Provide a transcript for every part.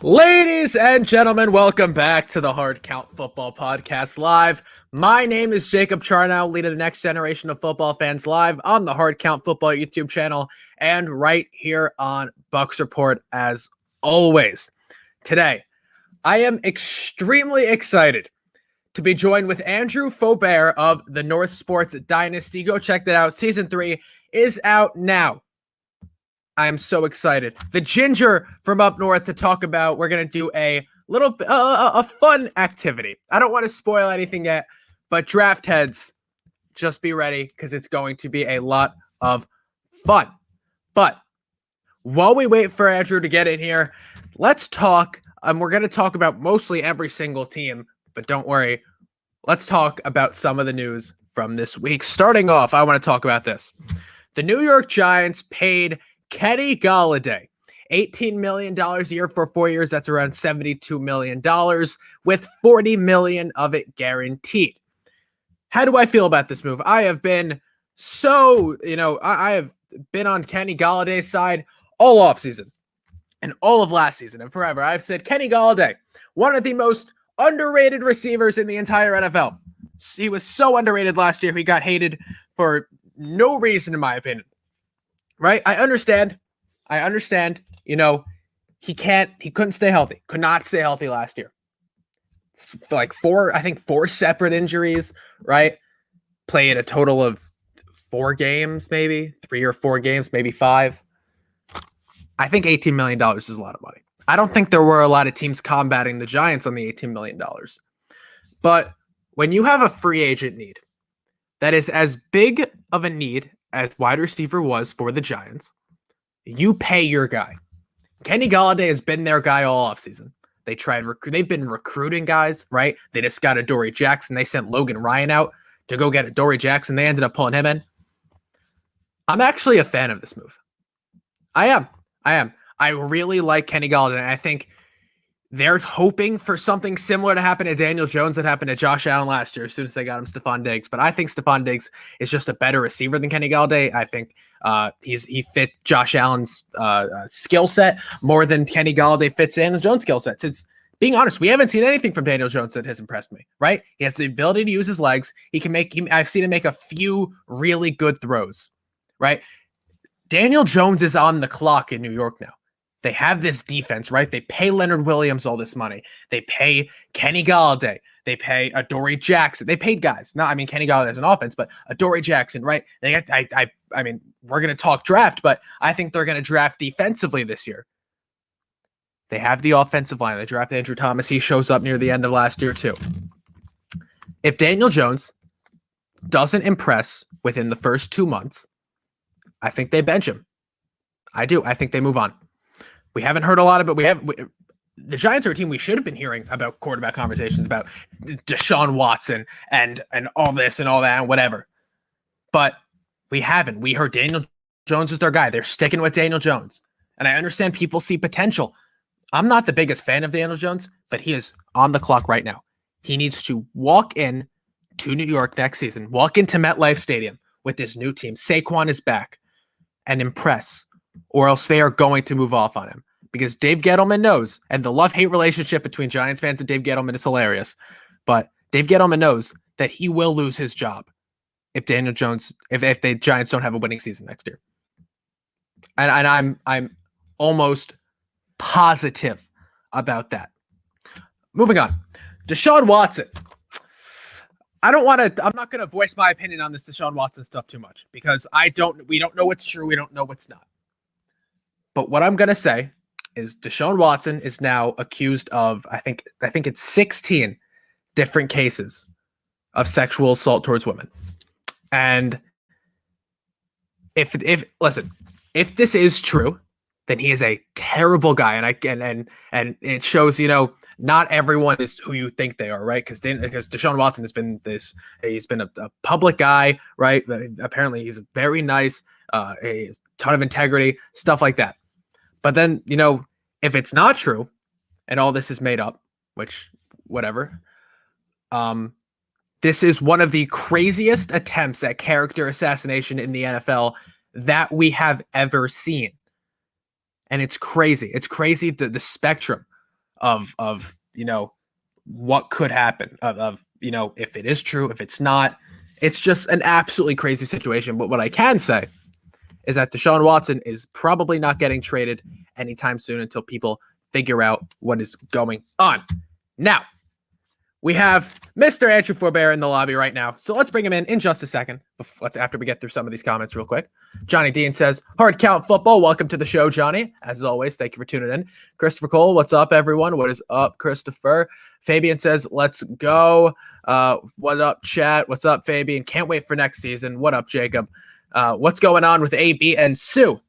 Ladies and gentlemen, welcome back to the Hard Count Football Podcast Live. My name is Jacob Charnow, leading the next generation of football fans live on the Hard Count Football YouTube channel and right here on Bucks Report as always. Today, I am extremely excited to be joined with Andrew Faubert of the North Sports Dynasty. Go check that out. Season 3 is out now. I am so excited. The Ginger from up north to talk about. We're going to do a little a fun activity. I don't want to spoil anything yet, but draft heads, just be ready because it's going to be a lot of fun. But while we wait for Andrew to get in here, let's talk. We're going to talk about mostly every single team, but don't worry. Let's talk about some of the news from this week. Starting off, I want to talk about this. The New York Giants paid Kenny Golladay, $18 million a year for 4 years. That's around $72 million with $40 million of it guaranteed. How do I feel about this move? I have been I have been on Kenny Galladay's side all offseason and all of last season and forever. I've said Kenny Golladay, one of the most underrated receivers in the entire NFL. He was so underrated last year. He got hated for no reason, in my opinion. Right? I understand. He couldn't stay healthy. Could not stay healthy last year. Like four separate injuries, right? Played a total of 4 games, maybe 3 or 4 games, maybe 5. I think $18 million is a lot of money. I don't think there were a lot of teams combating the Giants on the $18 million. But when you have a free agent need that is as big of a need as wide receiver was for the Giants, you pay your guy. Kenny Golladay has been their guy all offseason. They've been recruiting guys, right? They just got Adoree Jackson. They sent Logan Ryan out to go get Adoree Jackson. They ended up pulling him in. I'm actually a fan of this move. I am. I really like Kenny Golladay. I think they're hoping for something similar to happen to Daniel Jones that happened to Josh Allen last year as soon as they got him Stephon Diggs. But I think Stephon Diggs is just a better receiver than Kenny Golladay. I think he fit Josh Allen's skill set more than Kenny Golladay fits Daniel Jones' skill set. Since being honest, we haven't seen anything from Daniel Jones that has impressed me, right? He has the ability to use his legs. I've seen him make a few really good throws, right? Daniel Jones is on the clock in New York now. They have this defense, right? They pay Leonard Williams all this money. They pay Kenny Golladay. They pay Adoree Jackson. They paid guys. Kenny Golladay has an offense, but Adoree Jackson, right? We're going to talk draft, but I think they're going to draft defensively this year. They have the offensive line. They draft Andrew Thomas. He shows up near the end of last year too. If Daniel Jones doesn't impress within the first 2 months, I think they bench him. I do. I think they move on. We haven't heard a lot of it. The Giants are a team we should have been hearing about quarterback conversations about Deshaun Watson and all this and all that and whatever. But we haven't. We heard Daniel Jones is their guy. They're sticking with Daniel Jones. And I understand people see potential. I'm not the biggest fan of Daniel Jones, but he is on the clock right now. He needs to walk in to New York next season, walk into MetLife Stadium with this new team. Saquon is back and impress, or else they are going to move off on him. Because Dave Gettleman knows, and the love-hate relationship between Giants fans and Dave Gettleman is hilarious, but Dave Gettleman knows that he will lose his job if Daniel Jones, if the Giants don't have a winning season next year. And I'm almost positive about that. Moving on. Deshaun Watson. I'm not going to voice my opinion on this Deshaun Watson stuff too much because we don't know what's true. We don't know what's not. But what I'm going to say is Deshaun Watson is now accused of, I think it's 16 different cases of sexual assault towards women. And if this is true, then he is a terrible guy. And it shows, not everyone is who you think they are, right? Because Deshaun Watson has been he's been a public guy, right? Apparently he's very nice, he has a ton of integrity, stuff like that. But then, if it's not true and all this is made up, which whatever, this is one of the craziest attempts at character assassination in the NFL that we have ever seen. And it's crazy. It's crazy the spectrum of what could happen of if it is true, if it's not. It's just an absolutely crazy situation. But what I can say is that Deshaun Watson is probably not getting traded anytime soon until people figure out what is going on. Now, we have Mr. Andrew Forbear in the lobby right now. So let's bring him in just a second. After we get through some of these comments real quick. Johnny Dean says, Hard Count Football. Welcome to the show, Johnny. As always, thank you for tuning in. Christopher Cole, what's up, everyone? What is up, Christopher? Fabian says, let's go. What up, chat? What's up, Fabian? Can't wait for next season. What up, Jacob? What's going on with AB and Sue?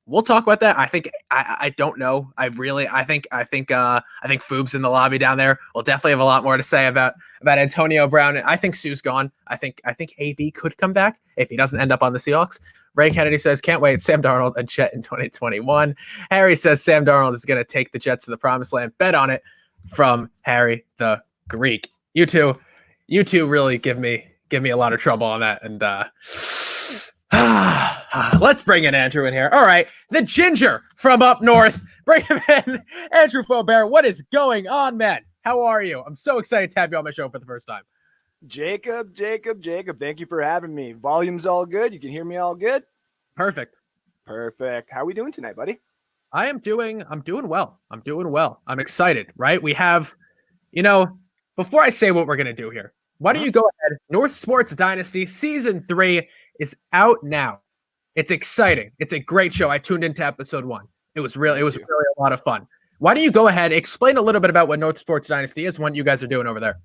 We'll talk about that. I think I don't know. I think Foob's in the lobby down there. We'll definitely have a lot more to say about Antonio Brown. I think Sue's gone. I think AB could come back if he doesn't end up on the Seahawks. Ray Kennedy says, can't wait. Sam Darnold and Chet in 2021. Harry says Sam Darnold is going to take the Jets to the promised land. Bet on it, from Harry the Greek. You two really give me a lot of trouble on that. And let's bring in Andrew in here. All right, the ginger from up north. Bring him in. Andrew Faubert, what is going on, man? How are you? I'm so excited to have you on my show for the first time. Jacob, thank you for having me. Volume's all good. You can hear me all good? Perfect. How are we doing tonight, buddy? I'm doing well. I'm excited, right? We have, before I say what we're going to do here, why don't you go ahead? North Sports Dynasty Season 3 is out now. It's exciting. It's a great show. I tuned into episode 1. It was really a lot of fun. Why don't you go ahead, explain a little bit about what North Sports Dynasty is and what you guys are doing over there?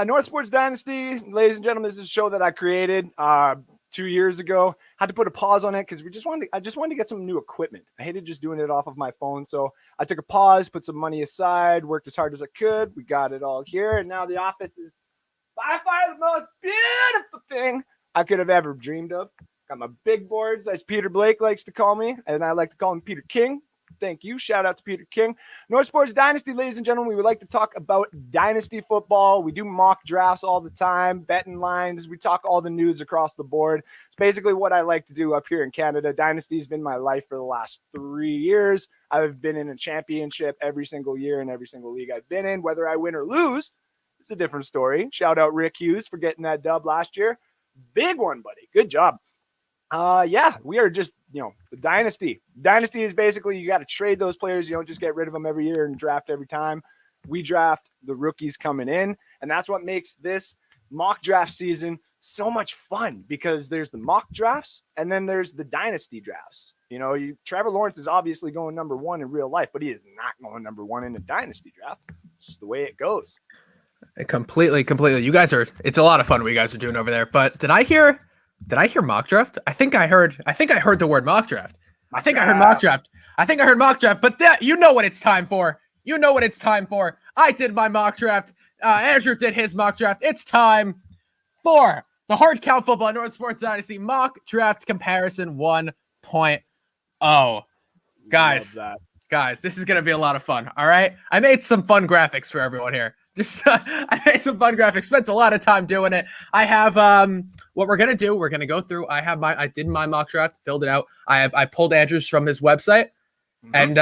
North Sports Dynasty, ladies and gentlemen, this is a show that I created 2 years ago. Had to put a pause on it because I just wanted to get some new equipment. I hated just doing it off of my phone. So I took a pause, put some money aside, worked as hard as I could. We got it all here. And now the office is by far the most beautiful thing I could have ever dreamed of. Got my big boards, as Peter Blake likes to call me, and I like to call him Peter King. Thank you. Shout out to Peter King. North Sports Dynasty, ladies and gentlemen, we would like to talk about dynasty football. We do mock drafts all the time, betting lines. We talk all the news across the board. It's basically what I like to do up here in Canada. Dynasty has been my life for the last 3 years. I've been in a championship every single year in every single league I've been in. Whether I win or lose, it's a different story. Shout out Rick Hughes for getting that dub last year. Big one, buddy. Good job. We are just, the dynasty. Dynasty is basically you got to trade those players. You don't just get rid of them every year and draft every time. We draft the rookies coming in, and that's what makes this mock draft season so much fun because there's the mock drafts and then there's the dynasty drafts. Trevor Lawrence is obviously going number 1 in real life, but he is not going number 1 in a dynasty draft. It's just the way it goes. Completely. It's a lot of fun what you guys are doing over there. But did I hear mock draft? I think I heard the word mock draft. I think I heard mock draft, but that what it's time for. I did my mock draft. Andrew did his mock draft. It's time for the Hard Count Football North Sports Dynasty mock draft comparison 1.0. Guys, this is going to be a lot of fun. All right. I made some fun graphics for everyone here. I made some fun graphics, spent a lot of time doing it. I have, what we're going to do, we're going to go through. I did my mock draft, filled it out. I pulled Andrew's from his website and,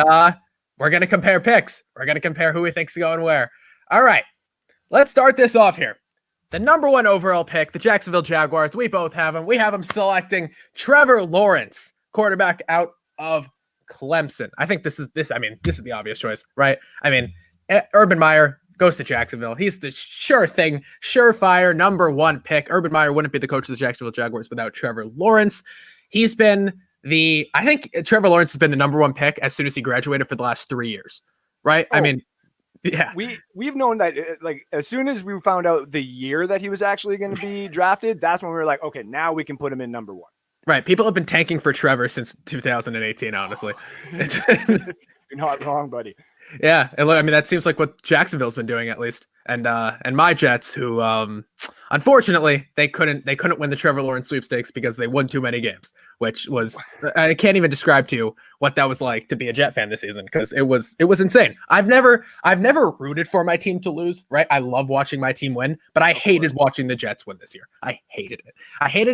we're going to compare picks. We're going to compare who we think's going where. All right. Let's start this off here. The number 1 overall pick, the Jacksonville Jaguars. We both have him. We have him selecting Trevor Lawrence, quarterback out of Clemson. I think this is the obvious choice, right? Urban Meyer goes to Jacksonville. He's the surefire number 1 pick. Urban Meyer wouldn't be the coach of the Jacksonville Jaguars without Trevor Lawrence. I think Trevor Lawrence has been the number 1 pick as soon as he graduated for the last 3 years, right? Yeah. We've known that as soon as we found out the year that he was actually going to be drafted, that's when we were like, okay, now we can put him in number 1. Right. People have been tanking for Trevor since 2018, honestly. You're not wrong, buddy. Yeah, and look, that seems like what Jacksonville's been doing at least, and my Jets, who unfortunately they couldn't win the Trevor Lawrence sweepstakes because they won too many games, which was I can't even describe to you what that was like to be a Jet fan this season because it was insane. I've never rooted for my team to lose, right? I love watching my team win, but I hated watching the Jets win this year. I hated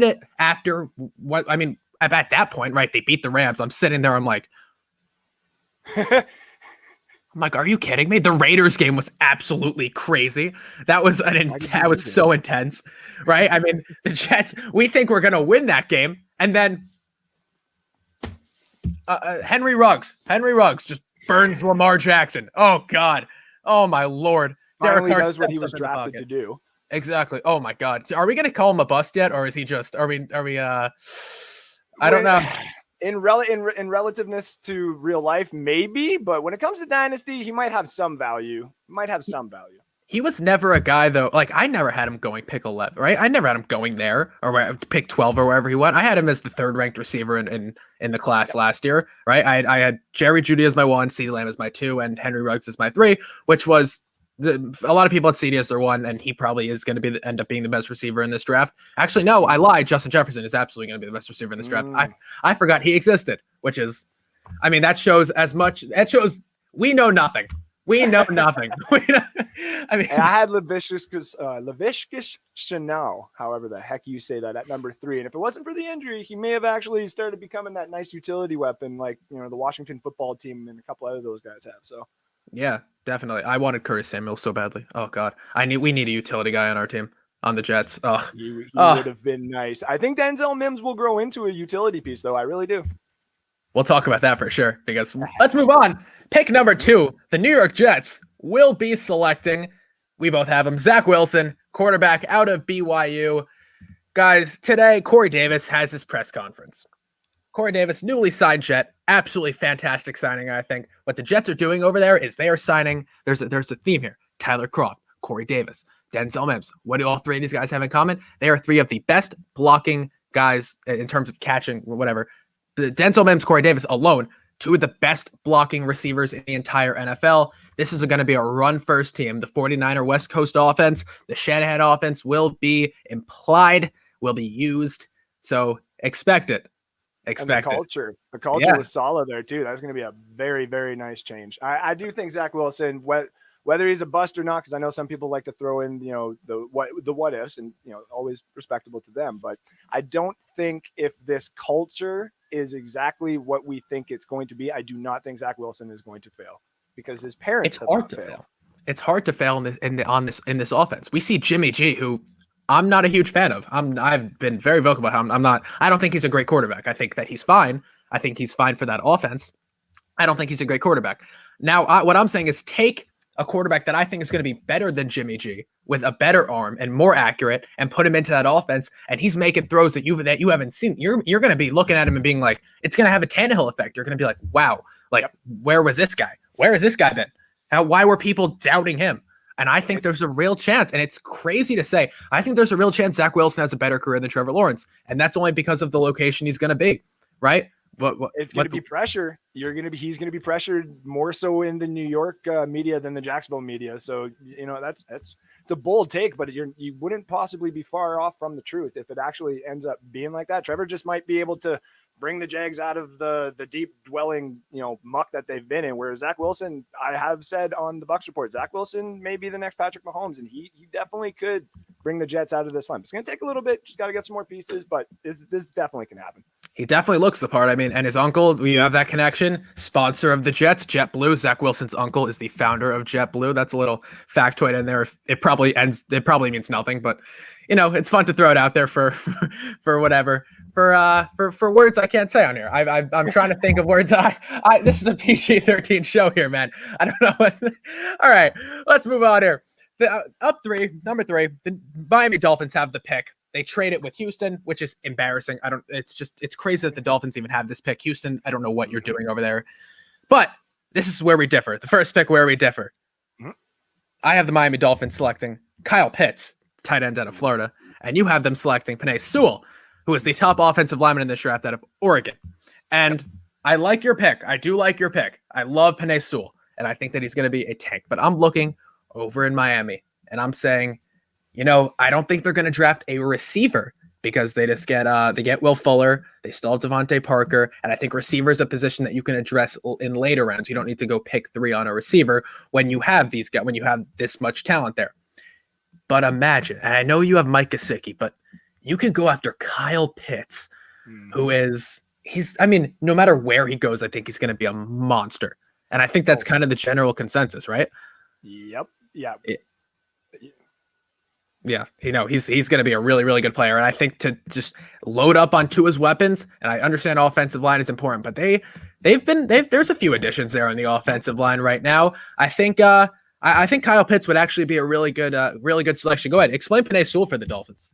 it after at that point, right? They beat the Rams. I'm sitting there, I'm like. I'm like, are you kidding me? The Raiders game was absolutely crazy. That was that was so intense, right? I mean, the Jets, we think we're gonna win that game, and then Henry Ruggs just burns Lamar Jackson. Oh God, oh my Lord. Finally does what he was drafted to do. Exactly. Oh my God. Are we gonna call him a bust yet, or is he just? Are we? I don't know. In relativeness to real life, maybe, but when it comes to dynasty, he might have some value. He was never a guy though. Like I never had him going pick 11, right? I never had him going there or pick 12 or wherever he went. I had him as the third ranked receiver in the class last year, right? I had Jerry Jeudy as my 1, CeeDee Lamb as my 2, and Henry Ruggs as my 3, which was a lot of people at CeeDee as their 1, and he probably is going to end up being the best receiver in this draft. Actually, no, I lied. Justin Jefferson is absolutely going to be the best receiver in this draft. I forgot he existed, which is, I mean, that shows we know nothing. We know nothing. I mean, I had Laviska Shenault, however the heck you say that, at number 3. And if it wasn't for the injury, he may have actually started becoming that nice utility weapon like, the Washington football team and a couple other those guys have. So, yeah, definitely. I wanted Curtis Samuel so badly. Oh God, we need a utility guy on our team on the Jets. Oh, he would have been nice. I think Denzel Mims will grow into a utility piece, though. I really do. We'll talk about that for sure, because let's move on. Pick number 2, the New York Jets will be selecting, we both have him, Zach Wilson, quarterback out of BYU. Guys, today, Corey Davis has his press conference. Corey Davis, newly signed Jet, absolutely fantastic signing, I think. What the Jets are doing over there is they are signing, there's a theme here, Tyler Kroft, Corey Davis, Denzel Mims. What do all 3 of these guys have in common? They are 3 of the best blocking guys in terms of catching, whatever. The Denzel Mims, Corey Davis alone, 2 of the best blocking receivers in the entire NFL. This is going to be a run-first team. The 49er West Coast offense, the Shanahan offense will be implied, will be used. So expect it. Expect and the culture was solid there too. That's going to be a very, very nice change. I do think Zach Wilson, whether he's a bust or not, because I know some people like to throw in, the what ifs, and always respectable to them. But I don't think if this culture is exactly what we think it's going to be, I do not think Zach Wilson is going to fail, because his parents. It's hard to fail. It's hard to fail in this offense. We see Jimmy G, who I'm not a huge fan of. I've been very vocal about how I don't think he's a great quarterback. I think that he's fine. I think he's fine for that offense. I don't think he's a great quarterback. Now, what I'm saying is take a quarterback that I think is going to be better than Jimmy G with a better arm and more accurate, and put him into that offense, and he's making throws that you haven't seen. You're going to be looking at him and being like, it's going to have a Tannehill effect. You're going to be like, wow, Where was this guy? Where has this guy been? Why were people doubting him? And I think there's a real chance, and it's crazy to say, I think there's a real chance Zach Wilson has a better career than Trevor Lawrence, and that's only because of the location he's going to be, right? But it's going to be pressure. He's going to be pressured more so in the New York media than the Jacksonville media. So, it's a bold take, but you wouldn't possibly be far off from the truth if it actually ends up being like that. Trevor just might be able to bring the Jags out of the deep dwelling, muck that they've been in. Whereas Zach Wilson, I have said on the Bucs Report, Zach Wilson may be the next Patrick Mahomes, and he definitely could bring the Jets out of this slump. It's going to take a little bit. Just got to get some more pieces, but this definitely can happen. He definitely looks the part. I mean, and his uncle, we have that connection, sponsor of the Jets, JetBlue. Zach Wilson's uncle is the founder of JetBlue. That's a little factoid in there. It probably means nothing, but it's fun to throw it out there for whatever. For words I can't say on here. I'm trying to think of words. This is a PG-13 show here, man. I don't know. All right, let's move on here. Number 3, the Miami Dolphins have the pick. They trade it with Houston, which is embarrassing. It's crazy that the Dolphins even have this pick. Houston, I don't know what you're doing over there. But this is where we differ. The first pick where we differ. Mm-hmm. I have the Miami Dolphins selecting Kyle Pitts, tight end out of Florida, and you have them selecting Penei Sewell, who is the top offensive lineman in this draft out of Oregon. And I like your pick. I do like your pick. I love Penei Sewell, and I think that he's going to be a tank. But I'm looking over in Miami, and I'm saying, I don't think they're going to draft a receiver, because they just get Will Fuller. They still have Devontae Parker. And I think receiver is a position that you can address in later rounds. You don't need to go pick 3 on a receiver when you have this much talent there. But imagine, and I know you have Mike Gesicki, but you could go after Kyle Pitts, who is, no matter where he goes, I think he's going to be a monster. And I think that's kind of the general consensus, right? Yep. Yeah. Yeah, he's going to be a really, really good player. And I think to just load up on Tua's weapons, and I understand offensive line is important, but there's a few additions there on the offensive line right now. I think I think Kyle Pitts would actually be a really good selection. Go ahead, explain Penei Sewell for the Dolphins.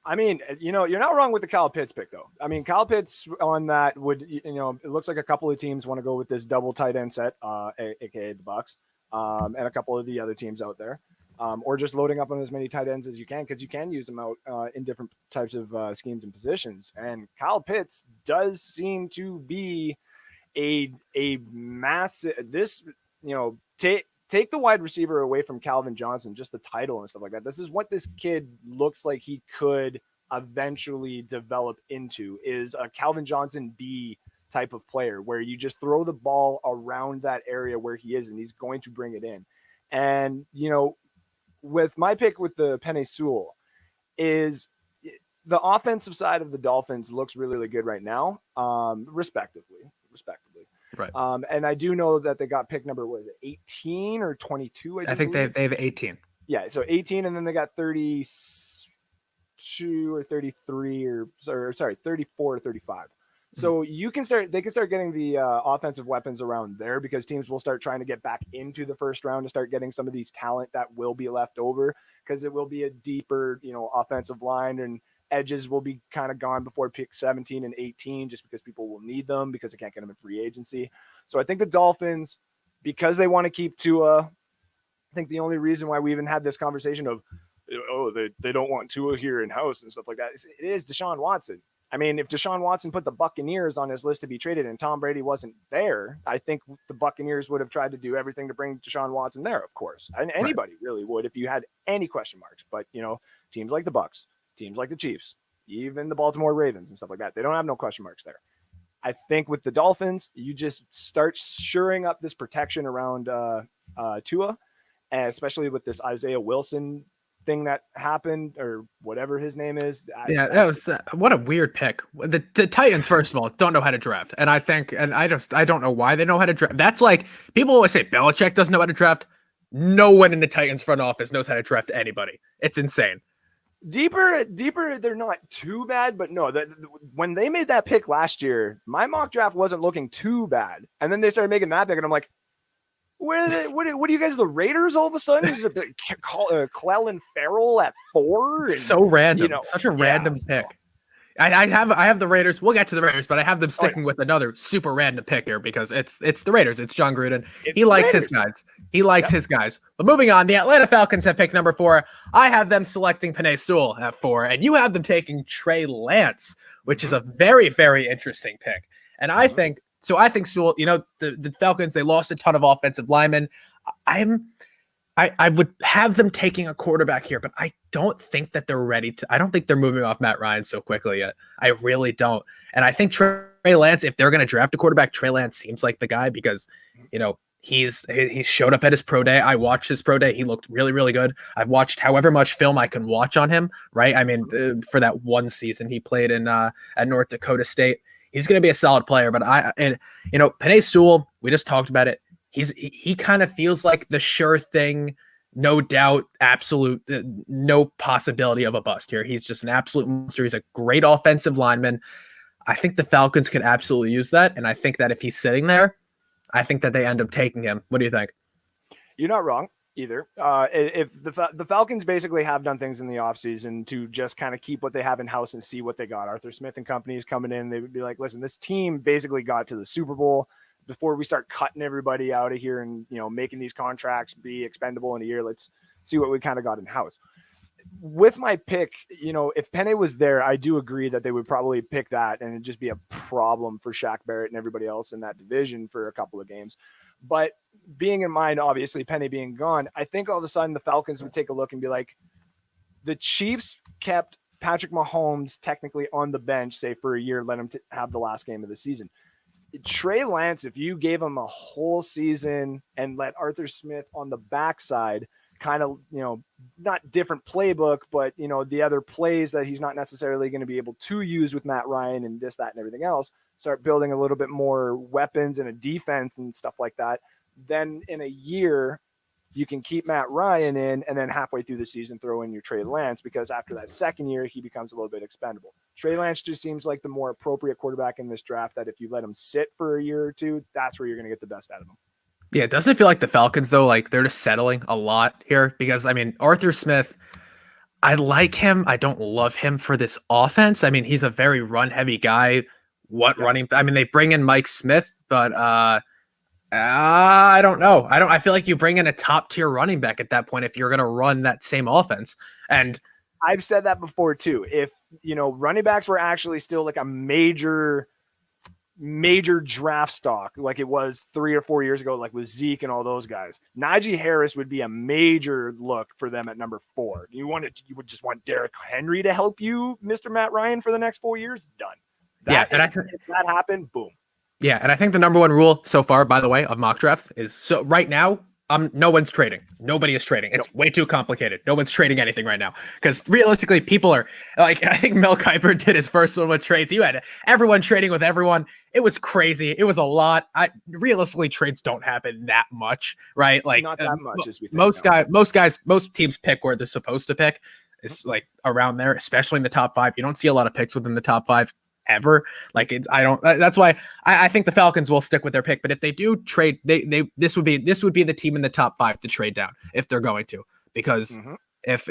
I mean, you're not wrong with the Kyle Pitts pick, though. I mean, Kyle Pitts on that would, it looks like a couple of teams want to go with this double tight end set, aka the Bucks, and a couple of the other teams out there. Or just loading up on as many tight ends as you can, because you can use them out in different types of schemes and positions. And Kyle Pitts does seem to be a massive. Take the wide receiver away from Calvin Johnson, just the title and stuff like that. This is what this kid looks like he could eventually develop into, is a Calvin Johnson B type of player, where you just throw the ball around that area where he is, and he's going to bring it in. And with my pick with the Penei Sewell, is the offensive side of the Dolphins looks really, really good right now, respectively. Right. And I do know that they got pick number, 18 or 22? I think they have 18. Yeah, so 18, and then they got 32 or 33, 34 or 35. So they can start getting the offensive weapons around there, because teams will start trying to get back into the first round to start getting some of these talent that will be left over, because it will be a deeper, offensive line, and edges will be kind of gone before pick 17 and 18, just because people will need them because they can't get them in free agency. So I think the Dolphins, because they want to keep Tua, I think the only reason why we even had this conversation of, they don't want Tua here in house and stuff like that, it is Deshaun Watson. I mean, if Deshaun Watson put the Buccaneers on his list to be traded and Tom Brady wasn't there, I think the Buccaneers would have tried to do everything to bring Deshaun Watson there, of course. And anybody really would, if you had any question marks. But, teams like the Bucs, teams like the Chiefs, even the Baltimore Ravens and stuff like that, they don't have no question marks there. I think with the Dolphins, you just start shoring up this protection around Tua, and especially with this Isaiah Wilson thing that happened, or whatever his name is. That was what a weird pick. The Titans, first of all, don't know how to draft, and I don't know why they know how to draft. That's like, people always say Belichick doesn't know how to draft. No one in the Titans front office knows how to draft anybody. It's insane. Deeper, they're not too bad, but no, when they made that pick last year, my mock draft wasn't looking too bad, and then they started making that pick, and I'm like, what are you guys, the Raiders all of a sudden? Is it Clelin Ferrell at 4? And, so random, such a random pick. I have the Raiders. We'll get to the Raiders, but I have them sticking with another super random pick here, because it's the Raiders. It's John Gruden. He likes his guys. His guys. But moving on, the Atlanta Falcons have pick number 4. I have them selecting Penei Sewell at 4, and you have them taking Trey Lance, which is a very, very interesting pick. And I think Sewell, the Falcons, they lost a ton of offensive linemen. I would have them taking a quarterback here, but I don't think that they're ready to. I don't think they're moving off Matt Ryan so quickly yet. I really don't. And I think Trey Lance, if they're going to draft a quarterback, Trey Lance seems like the guy, because, he showed up at his pro day. I watched his pro day. He looked really, really good. I've watched however much film I can watch on him, right? I mean, for that one season he played in at North Dakota State, he's going to be a solid player. But Penei Sewell, we just talked about it. He kind of feels like the sure thing, no doubt, absolute, no possibility of a bust here. He's just an absolute monster. He's a great offensive lineman. I think the Falcons could absolutely use that, and I think that if he's sitting there, I think that they end up taking him. What do you think? You're not wrong either. If the Falcons basically have done things in the offseason to just kind of keep what they have in house and see what they got. Arthur Smith and company is coming in. They would be like, listen, this team basically got to the Super Bowl. Before we start cutting everybody out of here and, making these contracts be expendable in a year, let's see what we kind of got in house. With my pick, if Penei was there, I do agree that they would probably pick that, and it'd just be a problem for Shaq Barrett and everybody else in that division for a couple of games. But being in mind, obviously, Penei being gone, I think all of a sudden the Falcons would take a look and be like, the Chiefs kept Patrick Mahomes technically on the bench, say for a year, let him have the last game of the season. Trey Lance, if you gave him a whole season and let Arthur Smith on the backside kind of, not different playbook, but, the other plays that he's not necessarily going to be able to use with Matt Ryan and this, that, and everything else, start building a little bit more weapons and a defense and stuff like that, then in a year you can keep Matt Ryan in, and then halfway through the season throw in your Trey Lance, because after that second year he becomes a little bit expendable. Trey Lance just seems like the more appropriate quarterback in this draft, that if you let him sit for a year or two, that's where you're going to get the best out of him. Yeah, doesn't it feel like the Falcons, though, like they're just settling a lot here? Because, I mean, Arthur Smith, I like him. I don't love him for this offense. I mean, he's a very run-heavy guy. Running? I mean, they bring in Mike Smith, but I don't know. I feel like you bring in a top-tier running back at that point if you're going to run that same offense. And I've said that before, too. If, running backs were actually still like a major draft stock like it was 3 or 4 years ago, like with Zeke and all those guys, Najee Harris would be a major look for them at number 4. You would just want Derrick Henry to help you, Mr. Matt Ryan, for the next 4 years? Done. If that happened, boom. Yeah, and I think the number one rule so far, by the way, of mock drafts is, so right now, no one's trading. Nobody is trading. It's way too complicated. No one's trading anything right now, because realistically, people are like, I think Mel Kiper did his first one with trades. You had everyone trading with everyone. It was crazy. It was a lot. Realistically, trades don't happen that much, right? Like not that much as we think. Most teams pick where they're supposed to pick. It's like around there, especially in the top 5. You don't see a lot of picks within the top 5 ever. Like that's why I think the Falcons will stick with their pick. But if they do trade, this would be the team in the top 5 to trade down if they're going to, because if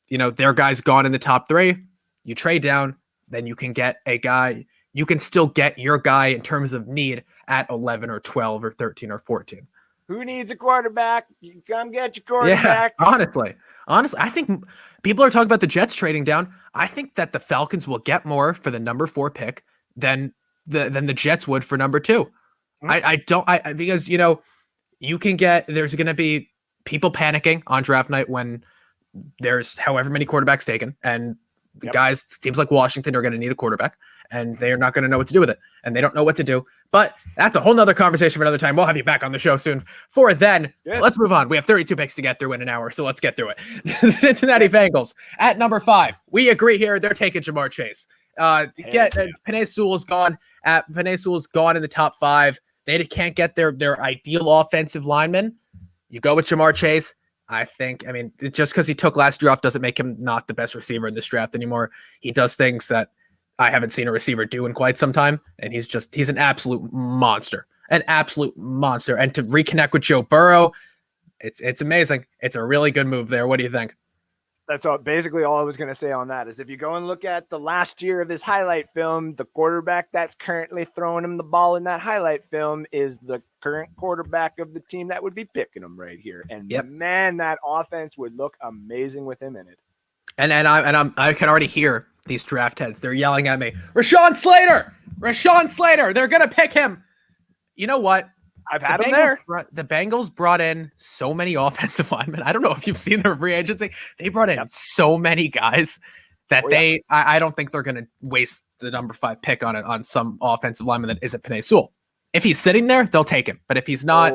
their guy's gone in the top 3, you trade down, then you can get a guy. You can still get your guy in terms of need at 11 or 12 or 13 or 14. Who needs a quarterback? You come get your quarterback. Yeah, honestly, I think people are talking about the Jets trading down. I think that the Falcons will get more for the number 4 pick than the Jets would for number 2. Because you can get, there's going to be people panicking on draft night when there's however many quarterbacks taken, and the guys, teams like Washington, are going to need a quarterback, and they're not going to know what to do with it, and they don't know what to do. But that's a whole nother conversation for another time. We'll have you back on the show soon. For then, let's move on. We have 32 picks to get through in an hour, so let's get through it. Cincinnati Bengals at number 5. We agree here. They're taking Jamar Chase. Penei Sewell's gone. Penei Sewell's gone in the top 5. They can't get their ideal offensive lineman. You go with Jamar Chase. I mean, just because he took last year off doesn't make him not the best receiver in this draft anymore. He does things that I haven't seen a receiver do in quite some time, and he's an absolute monster. And to reconnect with Joe Burrow, it's amazing. It's a really good move there. What do you think? That's basically all I was going to say on that is if you go and look at the last year of his highlight film, the quarterback that's currently throwing him the ball in that highlight film is the current quarterback of the team that would be picking him right here. And man, that offense would look amazing with him in it. And I can already hear these draft heads. They're yelling at me, Rashawn Slater. They're going to pick him. You know what? I've had him there. The Bengals brought in so many offensive linemen. I don't know if you've seen their free agency. They brought in so many guys that I don't think they're going to waste the number 5 pick on some offensive lineman that isn't Penei Sewell. If he's sitting there, they'll take him. But if he's not,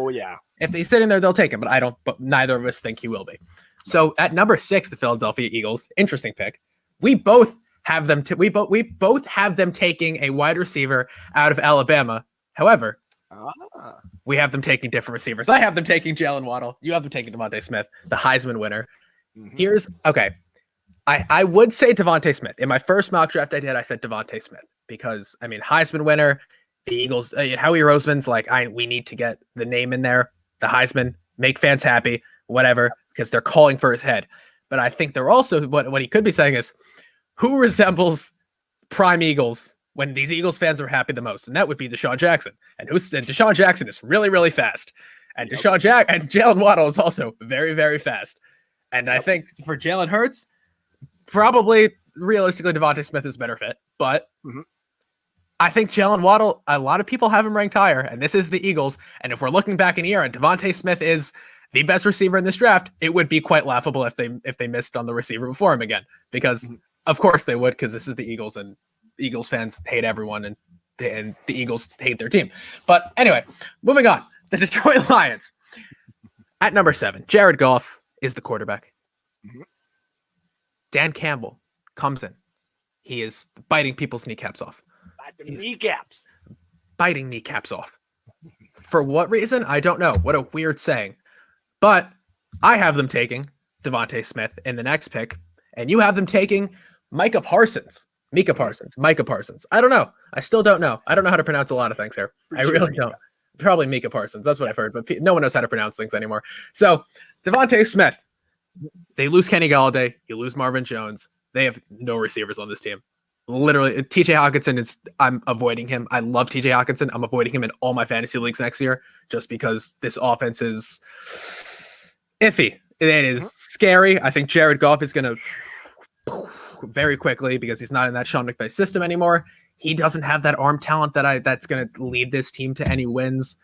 if he's sitting there, they'll take him. But neither of us think he will be. So at number 6, the Philadelphia Eagles, interesting pick. We both have them. We both have them taking a wide receiver out of Alabama. However, we have them taking different receivers. I have them taking Jalen Waddle. You have them taking DeVonta Smith, the Heisman winner. I would say DeVonta Smith. In my first mock draft I said DeVonta Smith because, I mean, Heisman winner, the Eagles, Howie Roseman's like, we need to get the name in there, the Heisman, make fans happy, whatever, because they're calling for his head. But I think they're also, what he could be saying is, who resembles prime Eagles when these Eagles fans are happy the most? And that would be Deshaun Jackson. And Deshaun Jackson is really, really fast. And and Jalen Waddle is also very, very fast. And I think for Jalen Hurts, probably realistically DeVonta Smith is a better fit. But I think Jalen Waddle, a lot of people have him ranked higher, and this is the Eagles. And if we're looking back in the year and DeVonta Smith is the best receiver in this draft, it would be quite laughable if they missed on the receiver before him again. Because of course they would, because this is the Eagles, and Eagles fans hate everyone, and the Eagles hate their team. But anyway, moving on. The Detroit Lions at number 7. Jared Goff is the quarterback. Dan Campbell comes in. He is biting people's kneecaps off. Kneecaps. biting kneecaps off. For what reason? I don't know. What a weird saying. But I have them taking Devontae Smith in the next pick, and you have them taking Micah Parsons. I don't know. I still don't know. I don't know how to pronounce a lot of things here. I really don't. Probably Micah Parsons. That's what I've heard, but no one knows how to pronounce things anymore. So Devontae Smith, they lose Kenny Galladay. You lose Marvin Jones. They have no receivers on this team. Literally, TJ Hawkinson I'm avoiding him. I love TJ Hawkinson. I'm avoiding him in all my fantasy leagues next year just because this offense is iffy. It is scary. I think Jared Goff is going to very quickly because he's not in that Sean McVay system anymore. He doesn't have that arm talent that's going to lead this team to any wins.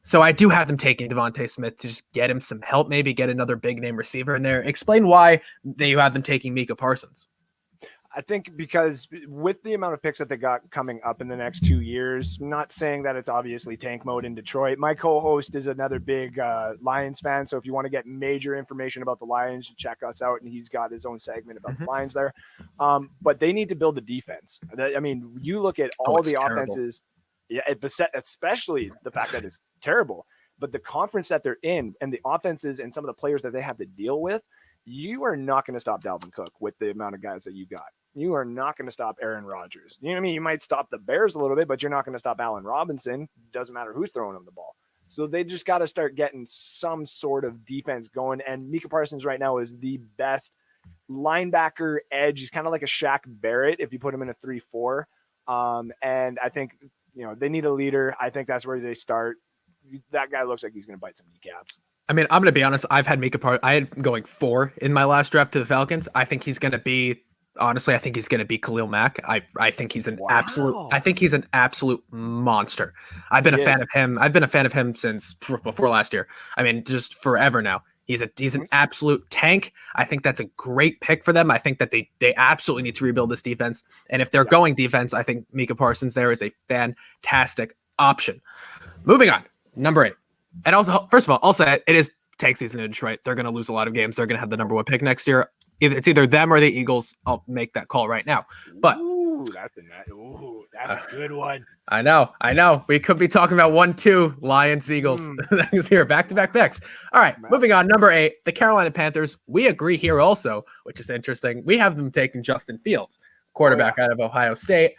So I do have them taking Devontae Smith to just get him some help, maybe get another big name receiver in there. Explain why you have them taking Micah Parsons. I think because with the amount of picks that they got coming up in the next 2 years, not saying that it's obviously tank mode in Detroit. My co-host is another big Lions fan. So if you want to get major information about the Lions, check us out. And he's got his own segment about the Lions there. But they need to build a defense. I mean, you look at all the offenses, especially the fact that it's terrible, but the conference that they're in and the offenses and some of the players that they have to deal with, you are not going to stop Dalvin Cook with the amount of guys that you got. You are not going to stop Aaron Rodgers. You know what I mean? You might stop the Bears a little bit, but you're not going to stop Allen Robinson. Doesn't matter who's throwing him the ball. So they just got to start getting some sort of defense going. And Micah Parsons right now is the best linebacker edge. He's kind of like a Shaq Barrett if you put him in a 3-4. And I think, they need a leader. I think that's where they start. That guy looks like he's going to bite some kneecaps. I mean, I'm going to be honest. I've had Micah Parsons. I had going 4 in my last draft to the Falcons. I think he's going to be, honestly, I think he's going to be Khalil Mack. I think he's an absolute monster. I've been a fan of him. I've been a fan of him since before last year. I mean, just forever now. He's an absolute tank. I think that's a great pick for them. I think that they absolutely need to rebuild this defense. And if they're going defense, I think Micah Parsons there is a fantastic option. Moving on, number 8. And also, first of all, I'll say it is tank season in Detroit. They're going to lose a lot of games. They're going to have the number 1 pick next year. It's either them or the Eagles. I'll make that call right now. But that's a good one. I know. We could be talking about 1-2 Lions, Eagles. Here, back-to-back picks. All right, moving on. Number 8, the Carolina Panthers. We agree here also, which is interesting. We have them taking Justin Fields, quarterback out of Ohio State.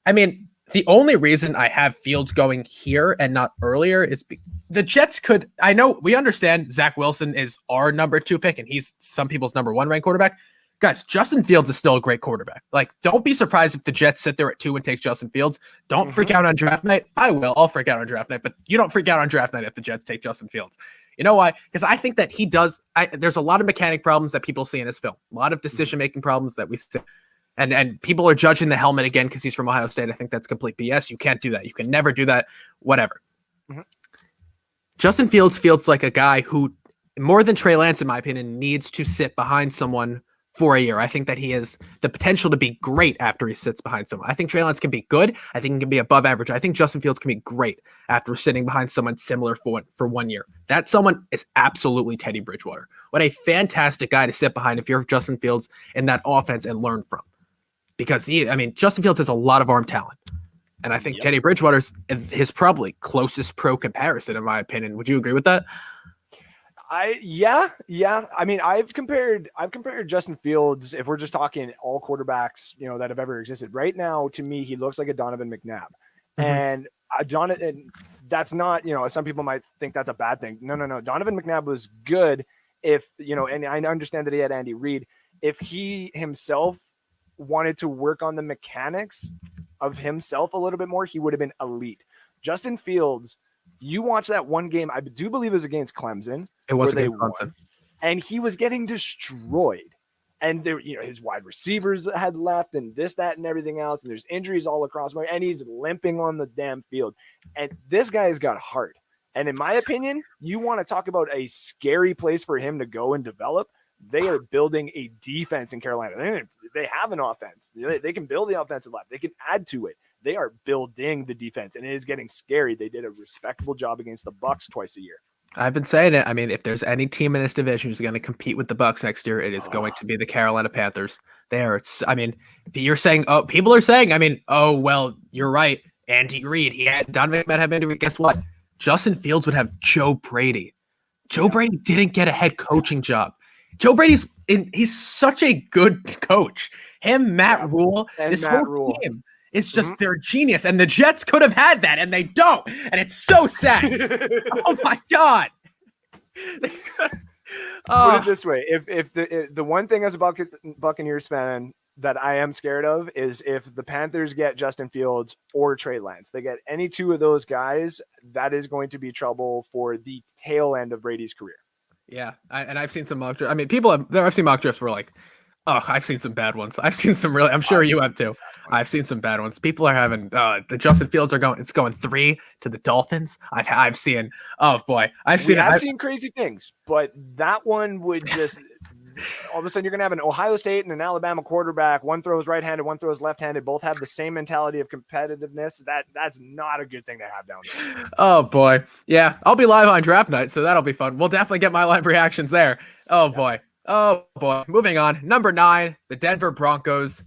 I mean, the only reason I have Fields going here and not earlier is the Jets could. I know we understand Zach Wilson is our number 2 pick and he's some people's number 1 ranked quarterback. Guys, Justin Fields is still a great quarterback. Like, don't be surprised if the Jets sit there at 2 and take Justin Fields. Don't freak out on draft night. I will. I'll freak out on draft night, but you don't freak out on draft night if the Jets take Justin Fields. You know why? Because I think that he does. There's a lot of mechanic problems that people see in his film. A lot of decision-making problems that we see. And people are judging the helmet again because he's from Ohio State. I think that's complete BS. You can't do that. You can never do that. Whatever. Justin Fields feels like a guy who, more than Trey Lance, in my opinion, needs to sit behind someone for a year. I think that he has the potential to be great after he sits behind someone. I think Trey Lance can be good. I think he can be above average. I think Justin Fields can be great after sitting behind someone similar for 1 year. That someone is absolutely Teddy Bridgewater. What a fantastic guy to sit behind if you're Justin Fields in that offense and learn from. Because Justin Fields has a lot of arm talent. And I think Teddy Bridgewater's his probably closest pro comparison, in my opinion. Would you agree with that? Yeah. I mean, I've compared Justin Fields, if we're just talking all quarterbacks, that have ever existed. Right now, to me, he looks like a Donovan McNabb. And Donovan, that's not, some people might think that's a bad thing. No. Donovan McNabb was good if, and I understand that he had Andy Reid. If he himself wanted to work on the mechanics of himself a little bit more, he would have been elite. Justin Fields, you watch that one game, I do believe it was against Clemson. It was against Clemson. And he was getting destroyed. And there, his wide receivers had left and this, that, and everything else. And there's injuries all across, and he's limping on the damn field. And this guy's got heart. And in my opinion, you want to talk about a scary place for him to go and develop. They are building a defense in Carolina. They have an offense. They can build the offensive line. They can add to it. They are building the defense, and it is getting scary. They did a respectable job against the Bucs twice a year. I've been saying it. I mean, if there's any team in this division who's going to compete with the Bucs next year, it is going to be the Carolina Panthers. You're saying, people are saying, well, you're right. Andy Reid. He had Donovan McNabb have injury. Guess what? Justin Fields would have Joe Brady. Joe Brady didn't get a head coaching job. Joe Brady's he's such a good coach. Him, Matt Rule, and this Matt whole Rule. team is just they're genius. And the Jets could have had that, and they don't. And it's so sad. Oh my God. Put it this way: if the one thing as a Buccaneers fan that I am scared of is if the Panthers get Justin Fields or Trey Lance, they get any two of those guys, that is going to be trouble for the tail end of Brady's career. Yeah, and I've seen some mock drafts. I mean, I've seen mock drafts where like, oh, I've seen some bad ones. I've seen some really. I'm sure you have too. I've seen some bad ones. People are having the Justin Fields are going. It's going 3 to the Dolphins. I've seen. Oh boy, I've seen crazy things, but that one would just. All of a sudden, you're going to have an Ohio State and an Alabama quarterback. One throws right-handed, one throws left-handed. Both have the same mentality of competitiveness. That's not a good thing to have down there. Oh boy, yeah. I'll be live on draft night, so that'll be fun. We'll definitely get my live reactions there. Oh boy. Moving on. Number 9, the Denver Broncos.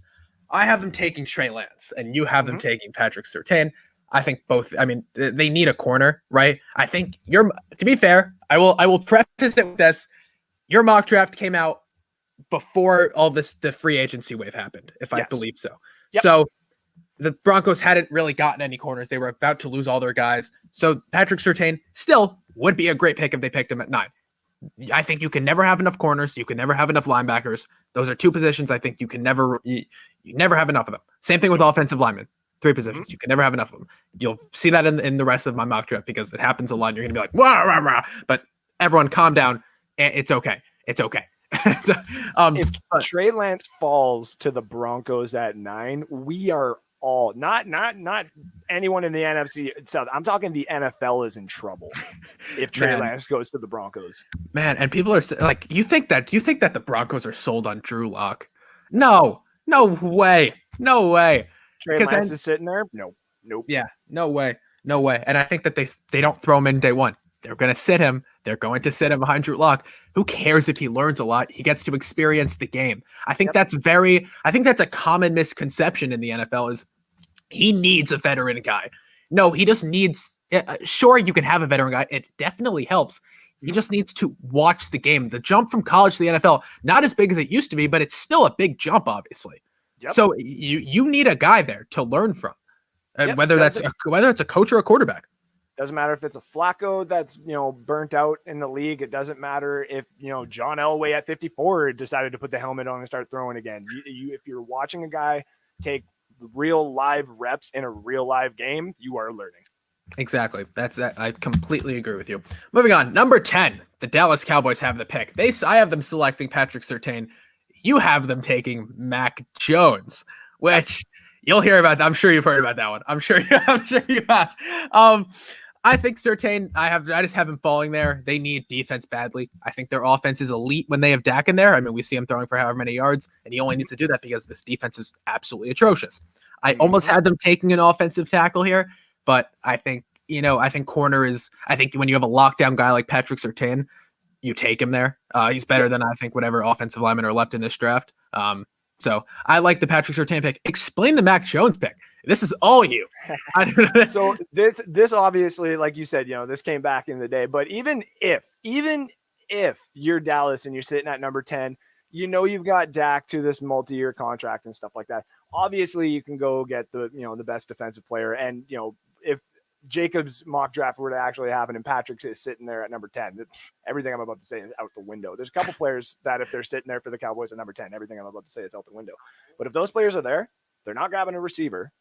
I have them taking Trey Lance, and you have them taking Patrick Surtain. I think both. I mean, they need a corner, right? I think to be fair, I will preface it with this. Your mock draft came out before all the free agency wave happened, if I believe so. Yep. So the Broncos hadn't really gotten any corners. They were about to lose all their guys. So Patrick Surtain still would be a great pick if they picked him at 9. I think you can never have enough corners. You can never have enough linebackers. Those are 2 positions I think you can never have enough of them. Same thing with offensive linemen. 3 positions. You can never have enough of them. You'll see that in the rest of my mock draft because it happens a lot. You're going to be like, wah, rah, rah. But everyone calm down. It's okay. It's okay. If Trey Lance falls to the Broncos at 9, we are all not anyone in the NFC South. I'm talking the NFL is in trouble if Trey Lance goes to the Broncos. Man, and people are like, do you think that the Broncos are sold on Drew Lock? No way. Trey Lance is sitting there. Nope. Yeah, no way. And I think that they don't throw him in day one. They're going to sit him. They're going to sit him behind Drew Lock. Who cares if he learns a lot? He gets to experience the game. I think that's a common misconception in the NFL is he needs a veteran guy. No, he just needs, sure, you can have a veteran guy. It definitely helps. He just needs to watch the game. The jump from college to the NFL, not as big as it used to be, but it's still a big jump, obviously. Yep. So you need a guy there to learn from, whether it's a coach or a quarterback. Doesn't matter if it's a Flacco that's, burnt out in the league. It doesn't matter if, John Elway at 54 decided to put the helmet on and start throwing again. If you're watching a guy take real live reps in a real live game, you are learning. Exactly. I completely agree with you. Moving on. Number 10, the Dallas Cowboys have the pick. I have them selecting Patrick Surtain. You have them taking Mac Jones, which you'll hear about. I'm sure you've heard about that one. I'm sure you have. I think Surtain, I just have him falling there. They need defense badly. I think their offense is elite when they have Dak in there. I mean, we see him throwing for however many yards, and he only needs to do that because this defense is absolutely atrocious. I almost had them taking an offensive tackle here, but I think corner is, I think when you have a lockdown guy like Patrick Surtain, you take him there. He's better than I think whatever offensive linemen are left in this draft. So I like the Patrick Surtain pick. Explain the Mac Jones pick. This is all you. So this obviously, like you said, this came back in the day. But even if you're Dallas and you're sitting at number 10, you've got Dak to this multi-year contract and stuff like that. Obviously, you can go get the best defensive player. And if Jacob's mock draft were to actually happen and Patrick is sitting there at number 10, everything I'm about to say is out the window. There's a couple players that if they're sitting there for the Cowboys at number 10, everything I'm about to say is out the window. But if those players are there, they're not grabbing a receiver.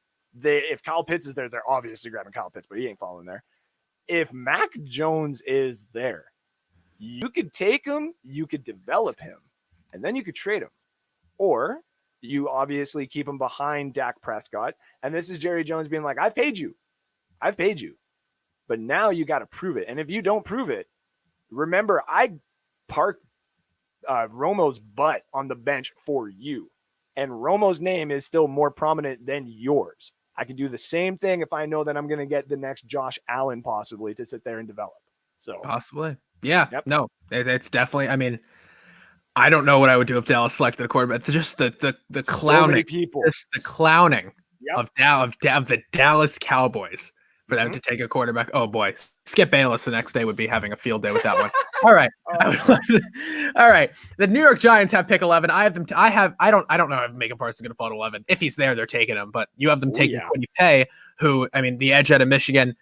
If Kyle Pitts is there, they're obviously grabbing Kyle Pitts, but he ain't falling there. If Mac Jones is there, you could take him, you could develop him, and then you could trade him. Or you obviously keep him behind Dak Prescott. And this is Jerry Jones being like, I've paid you. But now you got to prove it. And if you don't prove it, remember, I parked Romo's butt on the bench for you. And Romo's name is still more prominent than yours. I can do the same thing if I know that I'm going to get the next Josh Allen possibly to sit there and develop. So possibly. Yeah. Yep. No, it's definitely, I mean, I don't know what I would do if Dallas selected a quarterback. Just the clowning. So many people. Just the clowning. of the Dallas Cowboys for them Mhm. to take a quarterback. Oh boy, Skip Bayless the next day would be having a field day with that one. All right, I would love to- all right. The New York Giants have pick 11. I have them. I don't know if Micah Parsons is going to fall to 11. If he's there, they're taking him. But you have them Oh, taking yeah. Kwity Paye, who I mean, the edge out of Michigan,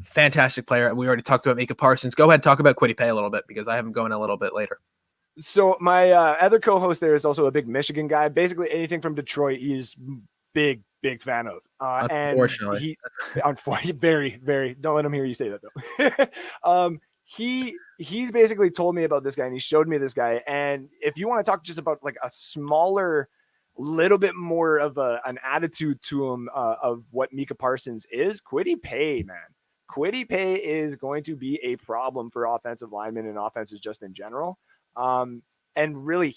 fantastic player. We already talked about Micah Parsons. Go ahead, talk about Kwity Paye a little bit because I have him going a little bit later. So my other co-host there is also a big Michigan guy. Basically, anything from Detroit, he's big fan of. Unfortunately, Unfortunately, very. Don't let him hear you say that though. He basically told me about this guy, and he showed me this guy. And if you want to talk just about like a smaller, little bit more of an attitude to him of what Micah Parsons is, Kwity Paye, man. Kwity Paye is going to be a problem for offensive linemen and offenses just in general. And really,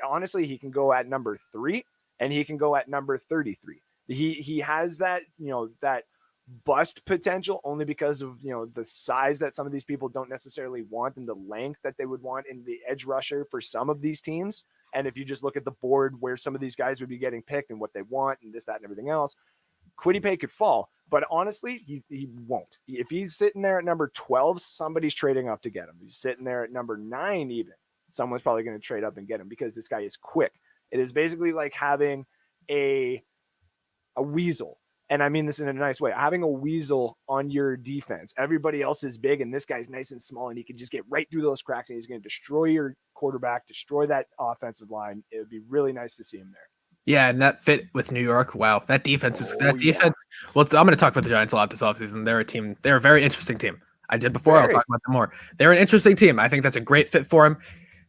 honestly, he can go at number 3 and he can go at number 33. He has that, that bust potential only because of, the size that some of these people don't necessarily want and the length that they would want in the edge rusher for some of these teams. And if you just look at the board where some of these guys would be getting picked and what they want and this, that, and everything else, Kwity Paye could fall. But honestly, he won't. If he's sitting there at number 12, somebody's trading up to get him. He's sitting there at number 9 even. Someone's probably going to trade up and get him because this guy is quick. It is basically like having a weasel. And I mean this in a nice way. Having a weasel on your defense. Everybody else is big and this guy's nice and small and he can just get right through those cracks and he's going to destroy your quarterback, destroy that offensive line. It would be really nice to see him there. Yeah, and that fit with New York. Wow, that defense is defense. Yeah. Well, I'm going to talk about the Giants a lot this offseason. They're a team. They're a very interesting team. I did before. I'll talk about them more. They're an interesting team. I think that's a great fit for him.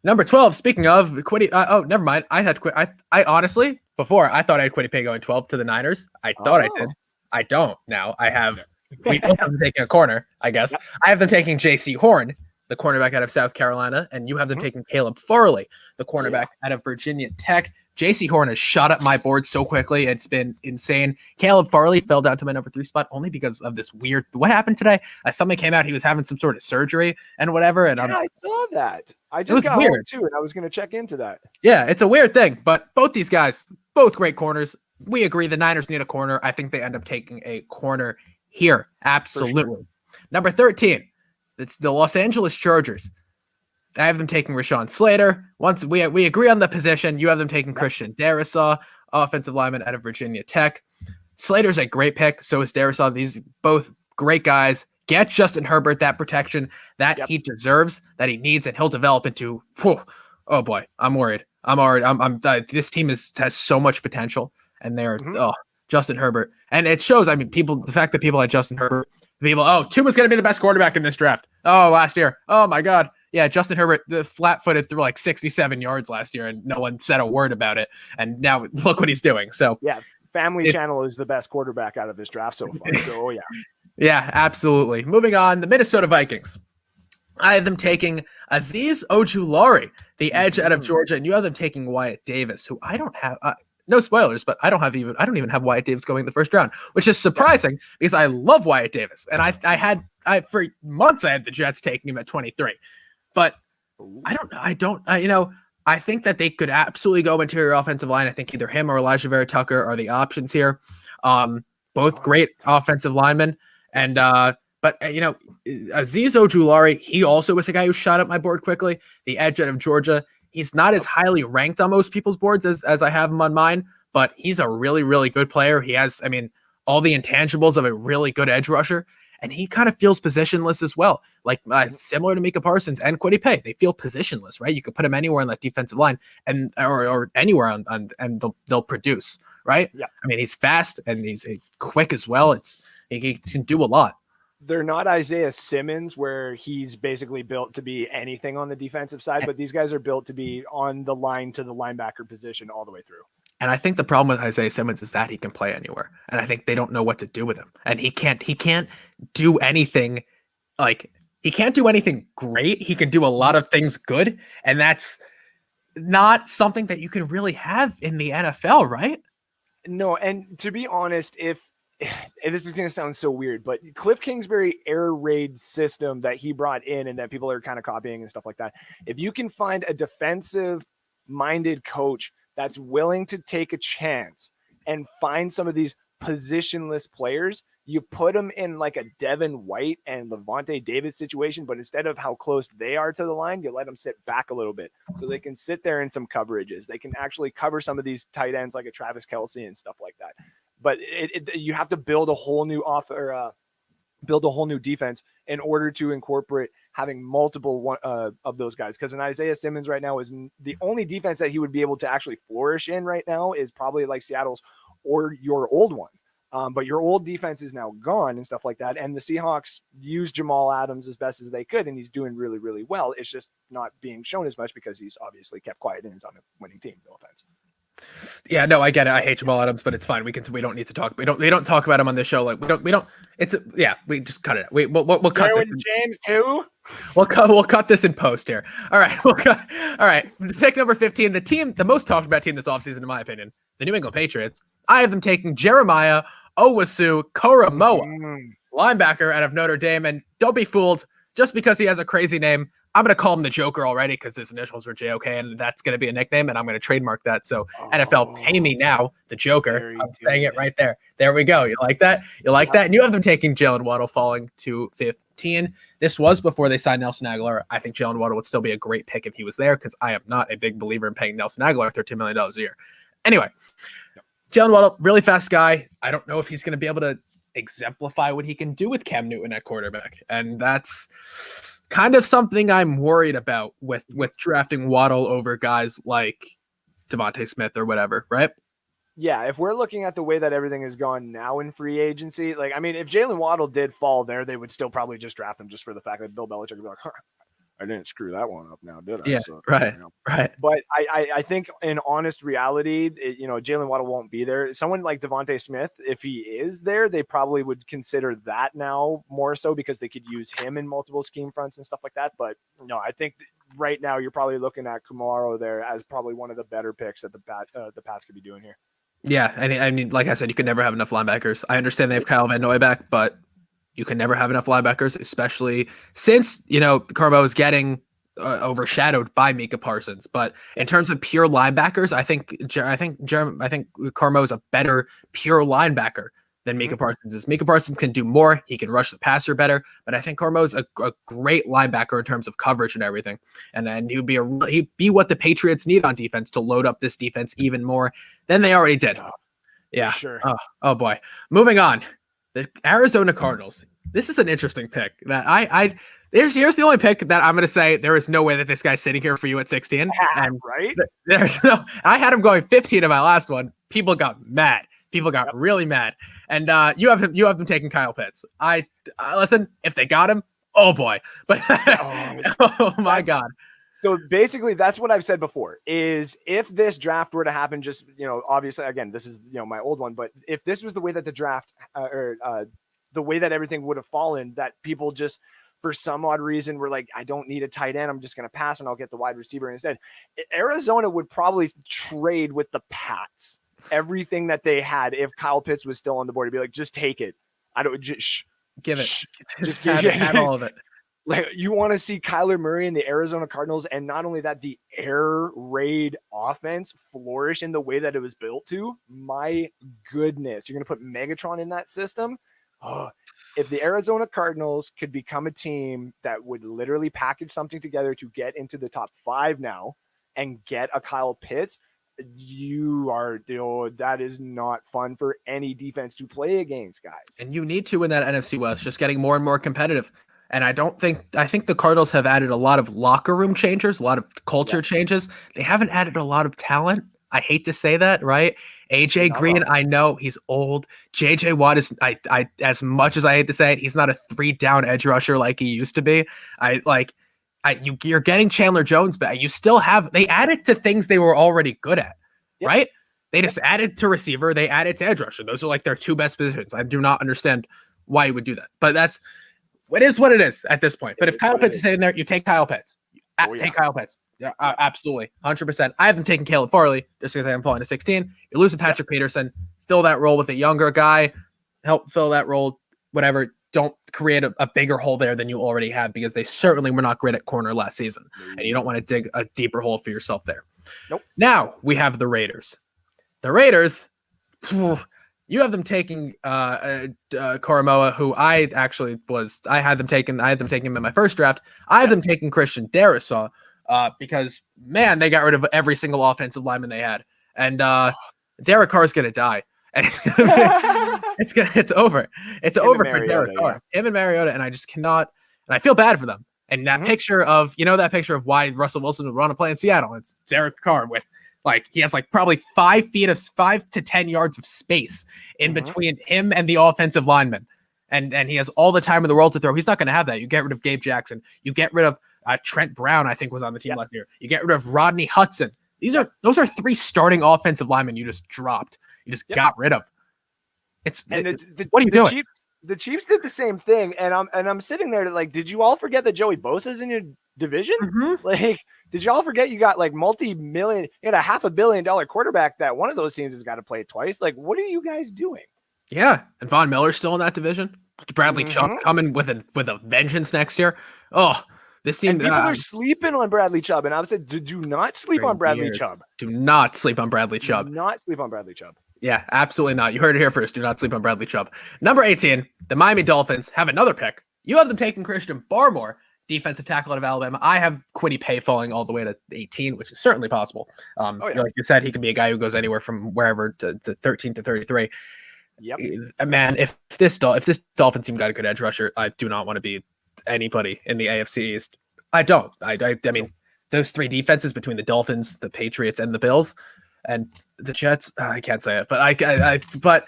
Number 12. Speaking of Kwity, never mind. I honestly before I thought I had Kwity Paye going 12 to the Niners. I thought I did. I don't now. I have. We both have them taking a corner. I guess I have them taking J.C. Horn, the cornerback out of South Carolina, and you have them taking Caleb Farley, the cornerback out of Virginia Tech. J.C. Horn has shot up my board so quickly. It's been insane. Caleb Farley fell down to my number 3 spot only because of this weird. What happened today? Something came out. He was having some sort of surgery and whatever. And I saw that. I just got weird home too, and I was going to check into that. Yeah, it's a weird thing, but both these guys, both great corners. We agree the Niners need a corner. I think they end up taking a corner here. Absolutely. Sure. Number 13, it's the Los Angeles Chargers. I have them taking Rashawn Slater. Once we agree on the position, you have them taking Christian Darrisaw, offensive lineman out of Virginia Tech. Slater's a great pick. So is Darrisaw. These both great guys. Get Justin Herbert that protection that he deserves, that he needs, and he'll develop into. Oh boy, I'm worried. This team has so much potential, and they're Justin Herbert, and it shows. I mean, the fact that people had Justin Herbert, Tuba's going to be the best quarterback in this draft. Oh, last year. Oh my God. Yeah, Justin Herbert, the flat-footed through like 67 yards last year, and no one said a word about it. And now look what he's doing. So yeah, Family Channel is the best quarterback out of this draft so far. So yeah. Yeah, absolutely. Moving on, the Minnesota Vikings. I have them taking Azeez Ojulari, the edge out of Georgia, and you have them taking Wyatt Davis, who I don't have. No spoilers, but I don't even have Wyatt Davis going in the first round, which is surprising because I love Wyatt Davis, and I for months I had the Jets taking him at 23, but I think that they could absolutely go interior offensive line. I think either him or Elijah Vera Tucker are the options here. Both great offensive linemen. And but Azeez Ojulari, he also was a guy who shot up my board quickly. The edge out of Georgia. He's not as highly ranked on most people's boards as I have him on mine, but he's a really, really good player. He has, all the intangibles of a really good edge rusher, and he kind of feels positionless as well. Like similar to Micah Parsons and Kwity Paye, they feel positionless, right? You could put him anywhere on that defensive line and or anywhere on and they'll produce, right? Yeah. He's fast and he's quick as well. He can do a lot. They're not Isaiah Simmons, where he's basically built to be anything on the defensive side, but these guys are built to be on the line to the linebacker position all the way through. And I think the problem with Isaiah Simmons is that he can play anywhere, and I think they don't know what to do with him. And he can't do anything he can't do anything great. He can do a lot of things good, and that's not something that you can really have in the NFL, right? No, and to be honest, if this is going to sound so weird, but Cliff Kingsbury air raid system that he brought in and that people are kind of copying and stuff like that, if you can find a defensive minded coach that's willing to take a chance and find some of these positionless players. You put them in like a Devin White and Levante David situation, but instead of how close they are to the line, you let them sit back a little bit so they can sit there in some coverages. They can actually cover some of these tight ends like a Travis Kelce and stuff like that. But you have to build a whole new build a whole new defense in order to incorporate having multiple of those guys. Because an Isaiah Simmons right now is the only defense that he would be able to actually flourish in right now is probably like Seattle's or your old one. But your old defense is now gone and stuff like that. And the Seahawks used Jamal Adams as best as they could, and he's doing really, really well. It's just not being shown as much because he's obviously kept quiet and he's on a winning team. No offense. Yeah, no, I get it. I hate Jamal Adams, but it's fine. We don't need to talk. We don't talk about him on this show. Like we don't. We just cut it. We'll cut this. James too. We'll cut this in post here. All right, all right. Pick number 15, the most talked about team this offseason, in my opinion, the New England Patriots. I have them taking Jeremiah Owusu Koramoah, linebacker out of Notre Dame. And don't be fooled, just because he has a crazy name, I'm going to call him the Joker already because his initials are JOK, and that's going to be a nickname, and I'm going to trademark that. So NFL, pay me now, the Joker. I'm saying it right there. There we go. You like that? You like that? And you have them taking Jalen Waddle, falling to 15. This was before they signed Nelson Aguilar. I think Jalen Waddle would still be a great pick if he was there, because I am not a big believer in paying Nelson Aguilar $13 million a year. Anyway, Jalen Waddle, really fast guy. I don't know if he's going to be able to exemplify what he can do with Cam Newton at quarterback, and that's kind of something I'm worried about with drafting Waddle over guys like Devontae Smith or whatever, right? Yeah, if we're looking at the way that everything has gone now in free agency, like, I mean, if Jalen Waddle did fall there, they would still probably just draft him just for the fact that Bill Belichick would be like, I didn't screw that one up now, did I? Yeah, so, right, right. But I think in honest reality, Jalen Waddle won't be there. Someone like Devontae Smith, if he is there, they probably would consider that now more so because they could use him in multiple scheme fronts and stuff like that. But no, I think right now you're probably looking at Kamara there as probably one of the better picks that the Pats could be doing here. Yeah, and I mean, like I said, you can never have enough linebackers. I understand they have Kyle Van Noy back, but you can never have enough linebackers, especially since, Carbo is getting overshadowed by Micah Parsons. But in terms of pure linebackers, I think Carmo is a better pure linebacker than Micah Parsons is. Micah Parsons can do more. He can rush the passer better, but I think Carmo is a great linebacker in terms of coverage and everything. And then he'd be what the Patriots need on defense to load up this defense even more than they already did. Yeah. Sure. Oh boy. Moving on. The Arizona Cardinals. This is an interesting pick that here's the only pick that I'm going to say there is no way that this guy's sitting here for you at 16. And right? I had him going 15 in my last one. People got mad. People got really mad. And you have them taking Kyle Pitts. Listen, if they got him, oh boy. But oh my God. So basically, that's what I've said before, is if this draft were to happen, just, obviously, again, this is, my old one, but if this was the way that the draft the way that everything would have fallen, that people just, for some odd reason, were like, I don't need a tight end, I'm just going to pass and I'll get the wide receiver instead. Arizona would probably trade with the Pats everything that they had if Kyle Pitts was still on the board. He'd be like, just take it. I don't just give it. Just give have all of it. Like, you want to see Kyler Murray and the Arizona Cardinals, and not only that, the air raid offense flourish in the way that it was built to. My goodness, you're going to put Megatron in that system. Oh, if the Arizona Cardinals could become a team that would literally package something together to get into the top 5 now and get a Kyle Pitts, that is not fun for any defense to play against, guys. And you need to in that NFC West, just getting more and more competitive. And I think the Cardinals have added a lot of locker room changers, a lot of culture changes. They haven't added a lot of talent. I hate to say that, right? AJ Green, I know he's old. JJ Watt is, I as much as I hate to say it, he's not a 3-down edge rusher like he used to be. You're getting Chandler Jones back. They added to things they were already good at, right? They just added to receiver. They added to edge rusher. Those are like their 2 best positions. I do not understand why you would do that, but it is what it is at this point. But if Kyle Pitts is sitting there, you take Kyle Pitts. Take Kyle Pitts. Yeah, absolutely. 100%. I haven't taken Caleb Farley just because I am falling to 16. You lose to Patrick Peterson. Fill that role with a younger guy. Help fill that role, whatever. Don't create a bigger hole there than you already have, because they certainly were not great at corner last season. And you don't want to dig a deeper hole for yourself there. Nope. Now we have the Raiders. The Raiders, You have them taking Koromoa, who I had them taking him in my first draft. I have them taking Christian Darrisaw because man, they got rid of every single offensive lineman they had, and Derek Carr's gonna die, and it's over. It's over for Derek Carr. Him and Mariota, and I just cannot. And I feel bad for them. And that picture of that picture of why Russell Wilson would want to play in Seattle. It's Derek Carr with he has probably 5 to 10 yards of space in between him and the offensive lineman. And he has all the time in the world to throw. He's not going to have that. You get rid of Gabe Jackson. You get rid of Trent Brown, I think was on the team last year. You get rid of Rodney Hudson. Those are 3 starting offensive linemen you just dropped. You just got rid of. What are you doing? The Chiefs did the same thing, and I'm sitting there did you all forget that Joey Bosa's in your division? Did you all forget you got multi-million, you had a $500 million quarterback that one of those teams has got to play twice? What are you guys doing? Yeah, and Von Miller's still in that division. Bradley Chubb coming with a vengeance next year. Oh, this team. And people are sleeping on Bradley Chubb, and I would say, do not sleep on Bradley Chubb. Do not sleep on Bradley Chubb. Do not sleep on Bradley Chubb. Yeah, absolutely not. You heard it here first. Do not sleep on Bradley Chubb. Number 18, the Miami Dolphins have another pick. You have them taking Christian Barmore, defensive tackle out of Alabama. I have Kwity Paye falling all the way to 18, which is certainly possible. Like you said, he could be a guy who goes anywhere from wherever to 13 to 33. Yep. Man, if this Dolphins team got a good edge rusher, I do not want to be anybody in the AFC East. I don't. I mean, those 3 defenses between the Dolphins, the Patriots, and the Bills, and the Jets. I can't say it, but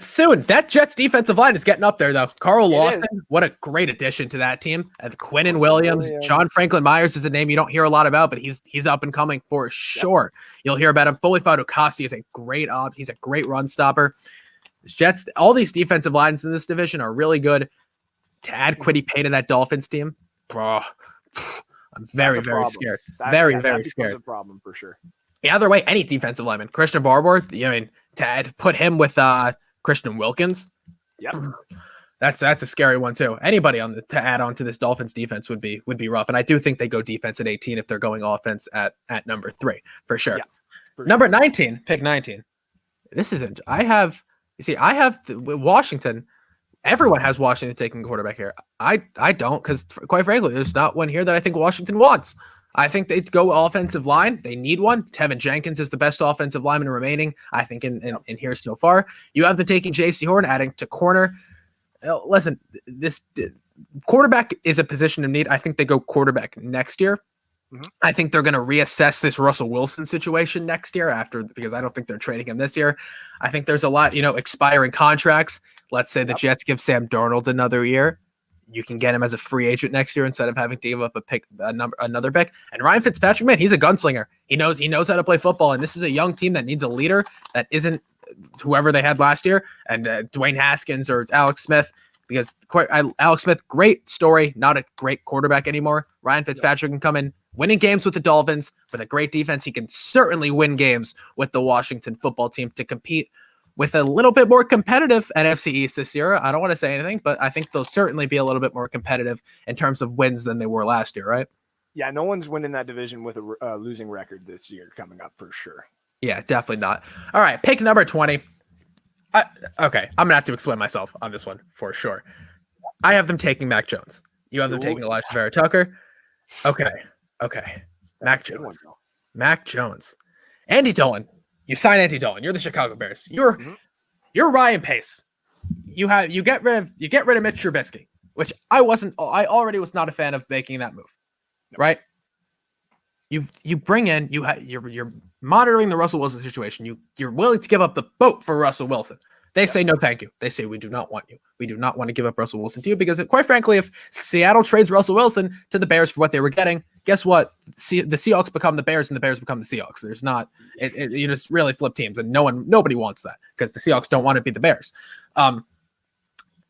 soon that Jets defensive line is getting up there, though. Carl Lawson, what a great addition to that team. And Quinnen Williams, John Franklin Myers is a name you don't hear a lot about, but he's up and coming for sure. You'll hear about him. Foley Fatukasi is a great he's a great run stopper. Jets, all these defensive lines in this division are really good. To add Kwity Paye to that Dolphins team, bro, I'm very scared. Very scared. That's a problem for sure. Either way, any defensive lineman, Christian Barmore, to put him with Christian Wilkins, that's a scary one too. Anybody to add on to this Dolphins defense would be rough, and I do think they go defense at 18 if they're going offense at number 3 for sure. Yeah, number 19, pick 19. This isn't. I have Washington. Everyone has Washington taking quarterback here. I don't, because quite frankly, there's not one here that I think Washington wants. I think they'd go offensive line. They need one. Tevin Jenkins is the best offensive lineman remaining, I think, in here so far. You have them taking J.C. Horn, adding to corner. Listen, this quarterback is a position of need. I think they go quarterback next year. I think they're going to reassess this Russell Wilson situation next year because I don't think they're trading him this year. I think there's a lot, expiring contracts. Let's say the Jets give Sam Darnold another year. You can get him as a free agent next year instead of having to give up another pick. And Ryan Fitzpatrick, man, he's a gunslinger. He knows how to play football. And this is a young team that needs a leader that isn't whoever they had last year. And Dwayne Haskins or Alex Smith, because Alex Smith, great story, not a great quarterback anymore. Ryan Fitzpatrick can come in winning games with the Dolphins with a great defense. He can certainly win games with the Washington football team to compete with a little bit more competitive NFC East this year. I don't want to say anything, but I think they'll certainly be a little bit more competitive in terms of wins than they were last year, right? Yeah, no one's winning that division with a losing record this year coming up for sure. Yeah, definitely not. All right, pick number 20. I'm going to have to explain myself on this one for sure. I have them taking Mac Jones. You have them taking Elijah Vera Tucker. Okay. Mac Jones. Andy Dalton. You sign Andy Dalton. You're the Chicago Bears. You're Ryan Pace. You get rid of Mitch Trubisky, which I already was not a fan of making that move. No. Right? You bring in you're monitoring the Russell Wilson situation. You're willing to give up the boat for Russell Wilson. They say no, thank you. They say we do not want you. We do not want to give up Russell Wilson to you because, quite frankly, if Seattle trades Russell Wilson to the Bears for what they were getting, guess what? The Seahawks become the Bears and the Bears become the Seahawks. There's not you just really flip teams, and nobody wants that because the Seahawks don't want to be the Bears.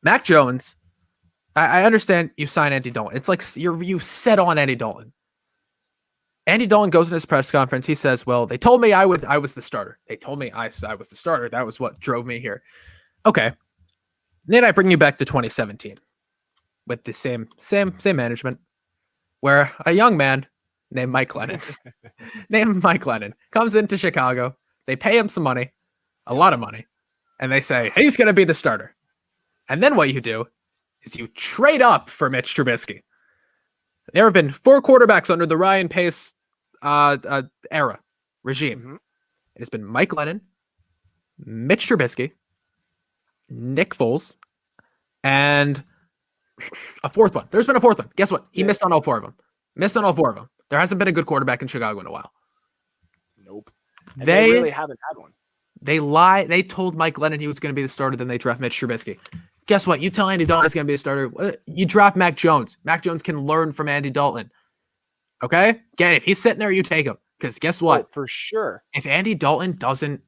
Mac Jones, I understand you sign Andy Dalton. It's like you set on Andy Dalton. Andy Dalton goes in his press conference. He says, well, they told me I was the starter. They told me I was the starter. That was what drove me here. Okay. Then I bring you back to 2017 with the same management where a young man named Mike Lennon comes into Chicago. They pay him some money, a lot of money. and they say he's going to be the starter. And then what you do is you trade up for Mitch Trubisky. There have been 4 quarterbacks under the Ryan Pace regime. Mhm. It has been Mike Lennon, Mitch Trubisky, Nick Foles, and a 4th one. There's been a 4th one. Guess what? He missed on all 4 of them. There hasn't been a good quarterback in Chicago in a while. Nope. And They really haven't had one. They lie. They told Mike Lennon he was going to be the starter. Then they draft Mitch Trubisky. Guess what? You tell Andy Dalton he's going to be the starter. You draft Mac Jones. Mac Jones can learn from Andy Dalton. Okay? If he's sitting there, you take him. Because guess what? Oh, for sure. If Andy Dalton doesn't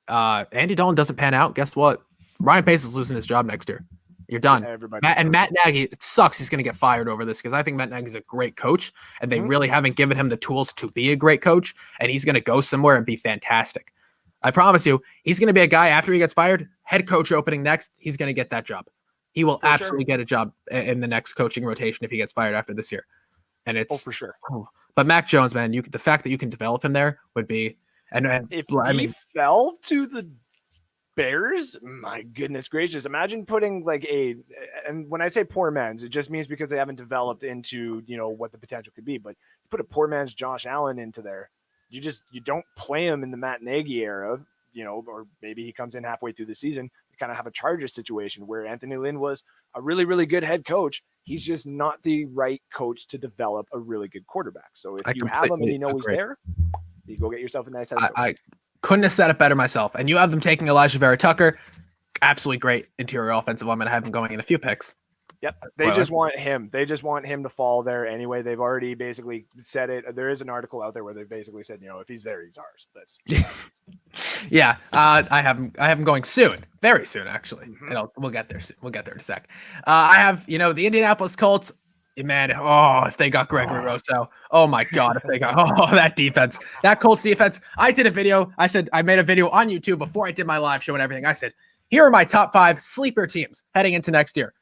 pan out, guess what? Ryan Pace is losing his job next year. You're done. Matt Nagy, it sucks he's going to get fired over this because I think Matt Nagy's a great coach and they really haven't given him the tools to be a great coach, and he's going to go somewhere and be fantastic. I promise you, he's going to be a guy after he gets fired, head coach opening next, he's going to get that job. He will absolutely get a job in the next coaching rotation if he gets fired after this year. And it's for sure. But Mac Jones, man, the fact that you can develop him there would be, and if he fell to the Bears, my goodness gracious, imagine putting and when I say poor man's, it just means because they haven't developed into, what the potential could be, but you put a poor man's Josh Allen into there, you don't play him in the Matt Nagy era, or maybe he comes in halfway through the season. You kind of have a Chargers situation where Anthony Lynn was a really, really good head coach. He's just not the right coach to develop a really good quarterback. So if you have him and he's there, you go get yourself a nice head coach. I couldn't have said it better myself. And you have them taking Elijah Vera Tucker. Absolutely great interior offensive lineman. I have him going in a few picks. Yep. They just want him. They just want him to fall there anyway. They've already basically said it. There is an article out there where they basically said, if he's there, he's ours. That's yeah. I have him going soon. Very soon, actually. And we'll get there. We'll get there in a sec. I have, the Indianapolis Colts. Man, if they got Gregory Rousseau. Oh my God, if they got that defense. That Colts defense. I did a video. I made a video on YouTube before I did my live show and everything. I said, here are my top 5 sleeper teams heading into next year.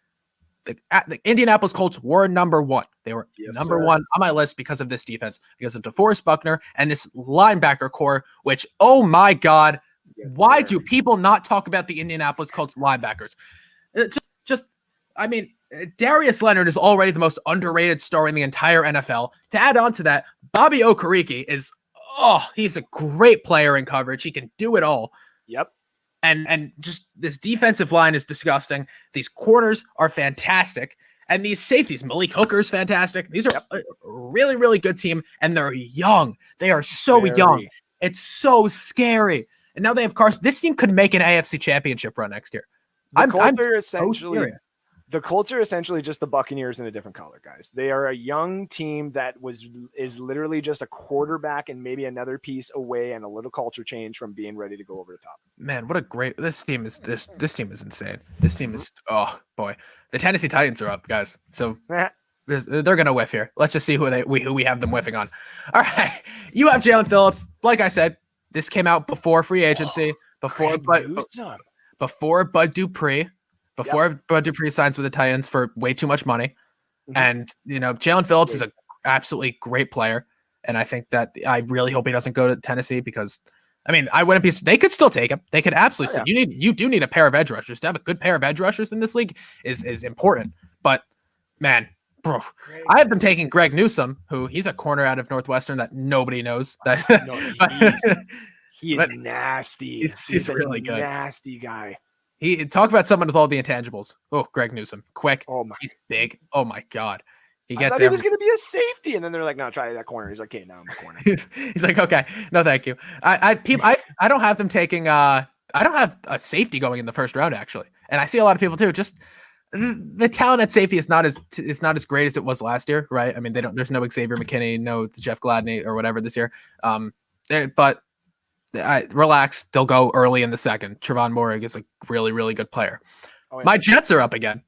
The Indianapolis Colts were number 1. They were number 1 on my list because of this defense, because of DeForest Buckner and this linebacker core, which, oh my God, why do people not talk about the Indianapolis Colts linebackers? Darius Leonard is already the most underrated star in the entire NFL. To add on to that, Bobby Okereke he's a great player in coverage. He can do it all. Yep. And just this defensive line is disgusting. These corners are fantastic. And these safeties, Malik Hooker's fantastic. These are a really, really good team. And they're young. They are so young. It's so scary. And now they have Carson. This team could make an AFC championship run next year. The Colts are essentially just the Buccaneers in a different color, guys. They are a young team that is literally just a quarterback and maybe another piece away and a little culture change from being ready to go over the top. Man, what a great this team is insane. This team is the Tennessee Titans are up, guys. So they're gonna whiff here. Let's just see who we have them whiffing on. All right, you have Jalen Phillips. Like I said, this came out before free agency, before Bud Dupree. Bud Dupree signs with the Titans for way too much money. And, Jalen Phillips is an absolutely great player. And I think that I really hope he doesn't go to Tennessee because, I wouldn't be. They could still take him. They could absolutely. You do need a pair of edge rushers. To have a good pair of edge rushers in this league is important. But, man, bro, I have them taking Greg Newsome, who he's a corner out of Northwestern that nobody knows. He is nasty. He's really good. Nasty guy. He talk about someone with all the intangibles. Oh, Greg Newsome, quick. He's big. Oh my God, he was going to be a safety, and then they're like, "No, try that corner." He's like, "Okay, now I'm a corner." he's like, "Okay, no, thank you." I don't have them taking. I don't have a safety going in the first round actually, and I see a lot of people too. Just the talent at safety is not as great as it was last year, right? There's no Xavier McKinney, no Jeff Gladney or whatever this year. But. Relax. They'll go early in the second. Trevon Moehrig is a really, really good player. My Jets are up again.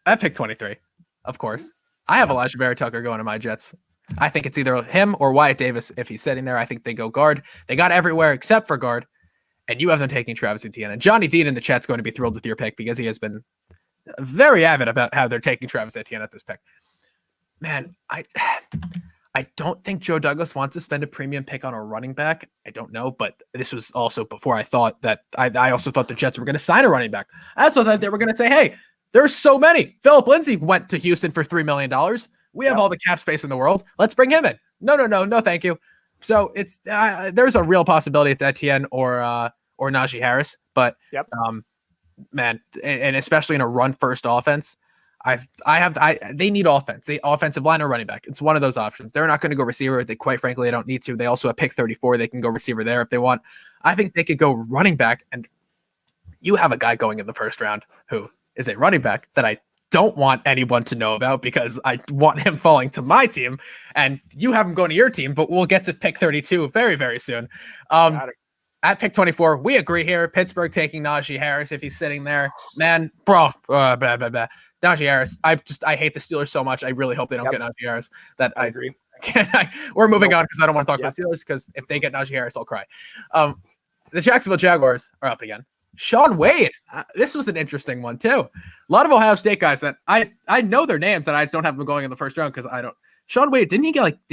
I picked 23, of course. I have Elijah Vera Tucker going to my Jets. I think it's either him or Wyatt Davis if he's sitting there. I think they go guard. They got everywhere except for guard. And you have them taking Travis Etienne. And Johnny Dean in the chat's going to be thrilled with your pick because he has been very avid about how they're taking Travis Etienne at this pick. Man, I don't think Joe Douglas wants to spend a premium pick on a running back. I don't know, but this was also before I thought that I also thought the Jets were going to sign a running back. I also thought they were going to say, hey, there's so many. Philip Lindsay went to Houston for $3 million. We have all the cap space in the world. Let's bring him in. No, thank you. So it's there's a real possibility it's Etienne or Najee Harris, but man, and especially in a run first offense, they need offense. The offensive line or running back. It's one of those options. They're not going to go receiver. They quite frankly, they don't need to. They also have pick 34. They can go receiver there if they want. I think they could go running back, and you have a guy going in the first round who is a running back that I don't want anyone to know about because I want him falling to my team, and you have him going to your team, but we'll get to pick 32 very, very soon. At pick 24, we agree here. Pittsburgh taking Najee Harris if he's sitting there. Man, bro, Najee Harris. I hate the Steelers so much. I really hope they don't get Najee Harris. That I agree. We're moving on because I don't want to talk about the Steelers because if they get Najee Harris, I'll cry. The Jacksonville Jaguars are up again. Shaun Wade. This was an interesting one too. A lot of Ohio State guys that I know their names and I just don't have them going in the first round because I don't. Shaun Wade, did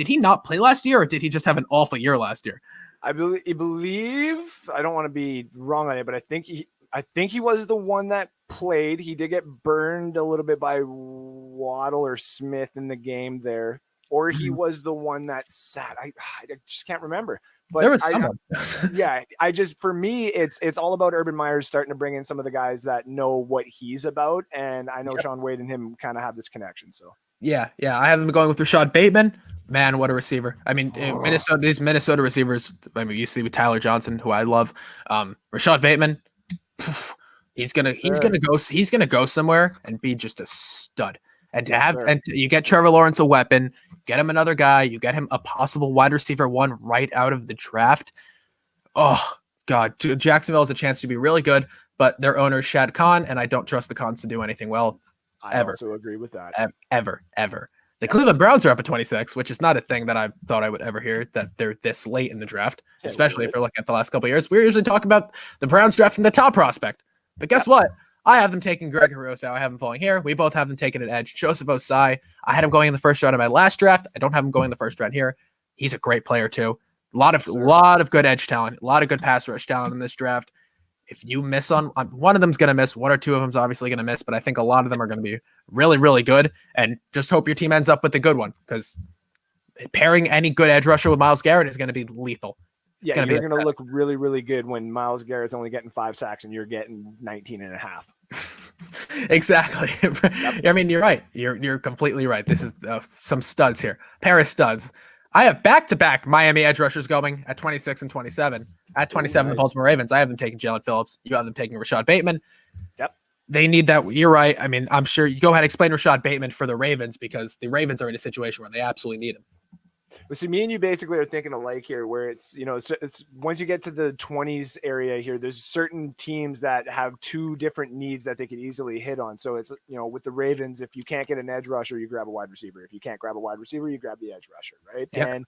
he not play last year or did he just have an awful year last year? I believe I don't want to be wrong on it, but I think he was the one that played. He did get burned a little bit by Waddle or Smith in the game there, or he was the one that sat. I just can't remember. But there was someone. For me, it's all about Urban Meyer starting to bring in some of the guys that know what he's about, and I know Shaun Wade and him kind of have this connection. So yeah, I have them going with Rashad Bateman. Man, what a receiver! I mean, these Minnesota receivers. I mean, you see with Tyler Johnson, who I love. Rashad Bateman, he's gonna go somewhere and be just a stud. And you get Trevor Lawrence a weapon, get him another guy, you get him a possible wide receiver one right out of the draft. Oh God, Jacksonville has a chance to be really good, but their owner is Shad Khan, and I don't trust the Khans to do anything well. I also agree with that. Ever. The Cleveland Browns are up at 26, which is not a thing that I thought I would ever hear, that they're this late in the draft, especially if you're looking at the last couple of years. We usually talk about the Browns drafting the top prospect. But guess what? I have them taking Greg Rousseau. I have him falling here. We both have them taking an edge. Joseph Osai. I had him going in the first round of my last draft. I don't have him going in the first round here. He's a great player too. A lot of good edge talent. A lot of good pass rush talent in this draft. If you miss on one of them's going to miss, one or two of them's obviously going to miss, but I think a lot of them are going to be really, really good. And just hope your team ends up with the good one because pairing any good edge rusher with Myles Garrett is going to be lethal. You're going to look really, really good when Myles Garrett's only getting 5 sacks and you're getting 19 and a half. Exactly. I mean, you're right. You're completely right. This is some studs here. Pair of studs. I have back-to-back Miami edge rushers going at 26 and 27. At 27, the Baltimore Ravens, I have them taking Jalen Phillips. You have them taking Rashad Bateman. Yep. They need that. You're right. I mean, I'm sure you go ahead and explain Rashad Bateman for the Ravens because the Ravens are in a situation where they absolutely need him. Well, see, me and you basically are thinking alike here, where it's once you get to the 20s area here, there's certain teams that have two different needs that they could easily hit on. So it's, with the Ravens, if you can't get an edge rusher, you grab a wide receiver. If you can't grab a wide receiver, you grab the edge rusher, right? Yep. And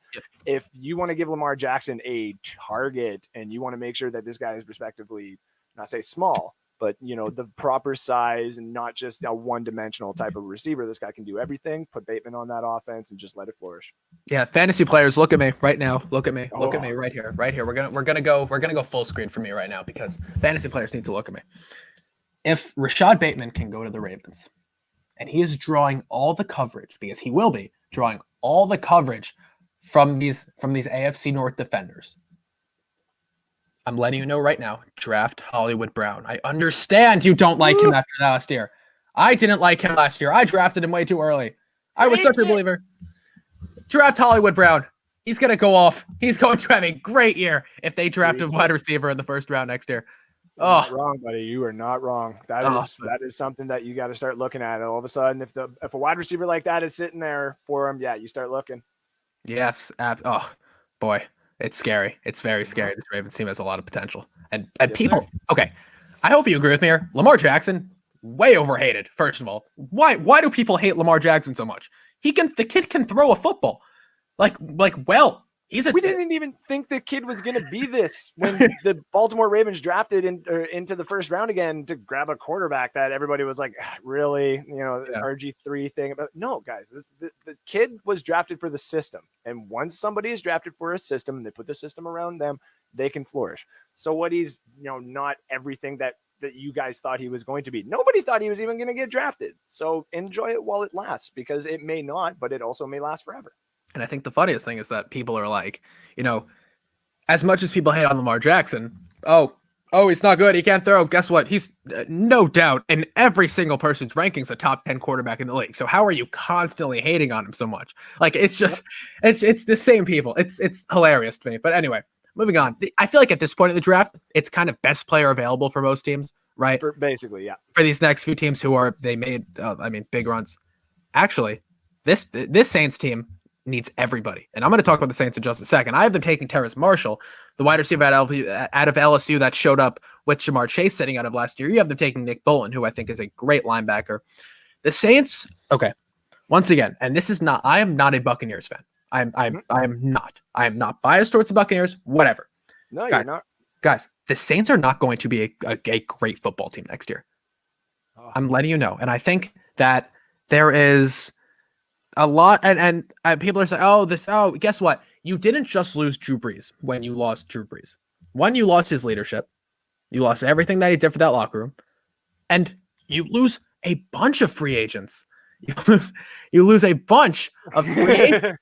if you want to give Lamar Jackson a target and you want to make sure that this guy is respectively, not say small, but the proper size and not just a one-dimensional type of receiver. This guy can do everything. Put Bateman on that offense and just let it flourish. Yeah, fantasy players, look at me right now. Look at me. Look at me right here. Right here. We're gonna go full screen for me right now because fantasy players need to look at me. If Rashad Bateman can go to the Ravens, and he is drawing all the coverage because he will be drawing all the coverage from these AFC North defenders. I'm letting you know right now, draft Hollywood Brown. I understand you don't like him after last year. I didn't like him last year. I drafted him way too early. I was such a believer. Draft Hollywood Brown. He's going to go off. He's going to have a great year if they draft a wide receiver in the first round next year. Not wrong, buddy. You are not wrong. That is something that you got to start looking at. All of a sudden, if a wide receiver like that is sitting there for him, you start looking. Yes. Oh, boy. It's scary. It's very scary. This Ravens team has a lot of potential. And people, okay, I hope you agree with me here. Lamar Jackson, way overhated, first of all. Why do people hate Lamar Jackson so much? The kid can throw a football. Like well. We didn't even think the kid was going to be this when the Baltimore Ravens drafted into the first round again to grab a quarterback that everybody was like, really, RG3 thing. But no, guys, the kid was drafted for the system. And once somebody is drafted for a system and they put the system around them, they can flourish. So what he's, not everything that you guys thought he was going to be. Nobody thought he was even going to get drafted. So enjoy it while it lasts, because it may not, but it also may last forever. And I think the funniest thing is that people are like, as much as people hate on Lamar Jackson, oh, he's not good, he can't throw. Guess what? He's no doubt in every single person's rankings a top 10 quarterback in the league. So how are you constantly hating on him so much? Like, it's just, it's the same people. It's hilarious to me. But anyway, moving on. I feel like at this point in the draft, it's kind of best player available for most teams, right? Basically, yeah. For these next few teams they made, big runs. Actually, this Saints team needs everybody. And I'm going to talk about the Saints in just a second. I have them taking Terrace Marshall, the wide receiver out of LSU that showed up with Jamar Chase sitting out of last year. You have them taking Nick Bolton, who I think is a great linebacker. The Saints, okay, once again, and this is not, I am not a Buccaneers fan. I am not biased towards the Buccaneers, whatever. No, you're not. Guys, the Saints are not going to be a great football team next year. Oh. I'm letting you know. And I think that there is a lot, and people are saying, guess what? You didn't just lose Drew Brees when you lost Drew Brees. One, you lost his leadership. You lost everything that he did for that locker room. And you lose a bunch of free agents. You lose a bunch of free agents.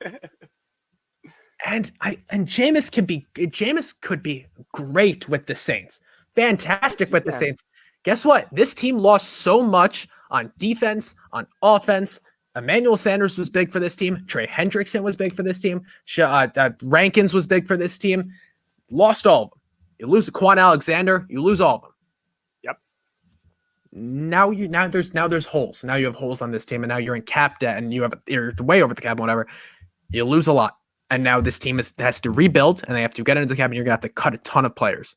And Jameis could be great with the Saints. Fantastic with the Saints. Guess what? This team lost so much on defense, on offense. Emmanuel Sanders was big for this team. Trey Hendrickson was big for this team. Rankins was big for this team. Lost all of them. You lose Quan Alexander, you lose all of them. Yep. Now there's holes. Now you have holes on this team, and now you're in cap debt, and you're way over the cap, whatever. You lose a lot, and now this team has to rebuild, and they have to get into the cap, and you're gonna have to cut a ton of players.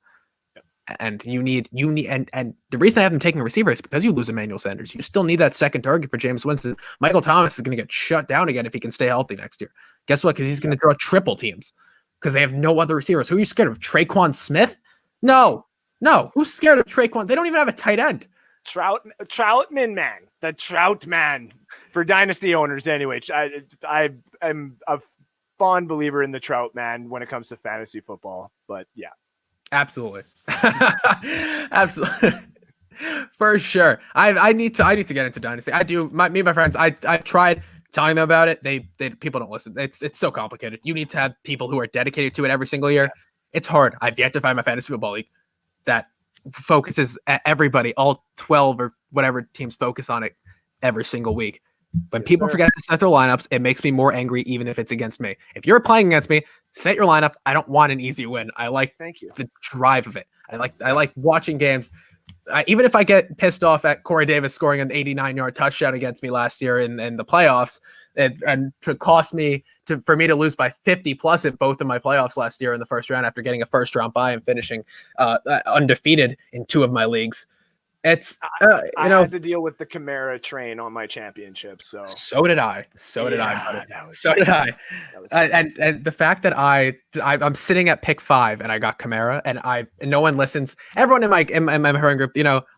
And you need and the reason I have them taking a receiver is because you lose Emmanuel Sanders. You still need that second target for Jameis Winston. Michael Thomas is going to get shut down again if he can stay healthy next year. Guess what? Because he's going to draw triple teams because they have no other receivers. Who are you scared of? Traquan Smith? No. Who's scared of Traquan? They don't even have a tight end. Troutman, man. The Trout man for dynasty owners anyway. I'm a fond believer in the Trout man when it comes to fantasy football. But yeah. Absolutely. Absolutely. For sure. I need to get into Dynasty. I do. Me and my friends, I've tried telling them about it. They people don't listen. It's so complicated. You need to have people who are dedicated to it every single year. It's hard. I've yet to find my fantasy football league that focuses everybody, all 12 or whatever teams focus on it every single week. When people forget to set their lineups, it makes me more angry, even if it's against me. If you're playing against me, set your lineup. I don't want an easy win. I like the drive of it. I like watching games. Even if I get pissed off at Corey Davis scoring an 89-yard touchdown against me last year in the playoffs, and to cost me for me to lose by 50 plus in both of my playoffs last year in the first round after getting a first round bye and finishing undefeated in two of my leagues. I had to deal with the Kamara train on my championship. So did I. And the fact that I'm sitting at pick 5 and I got Kamara and no one listens. Everyone in my friend group,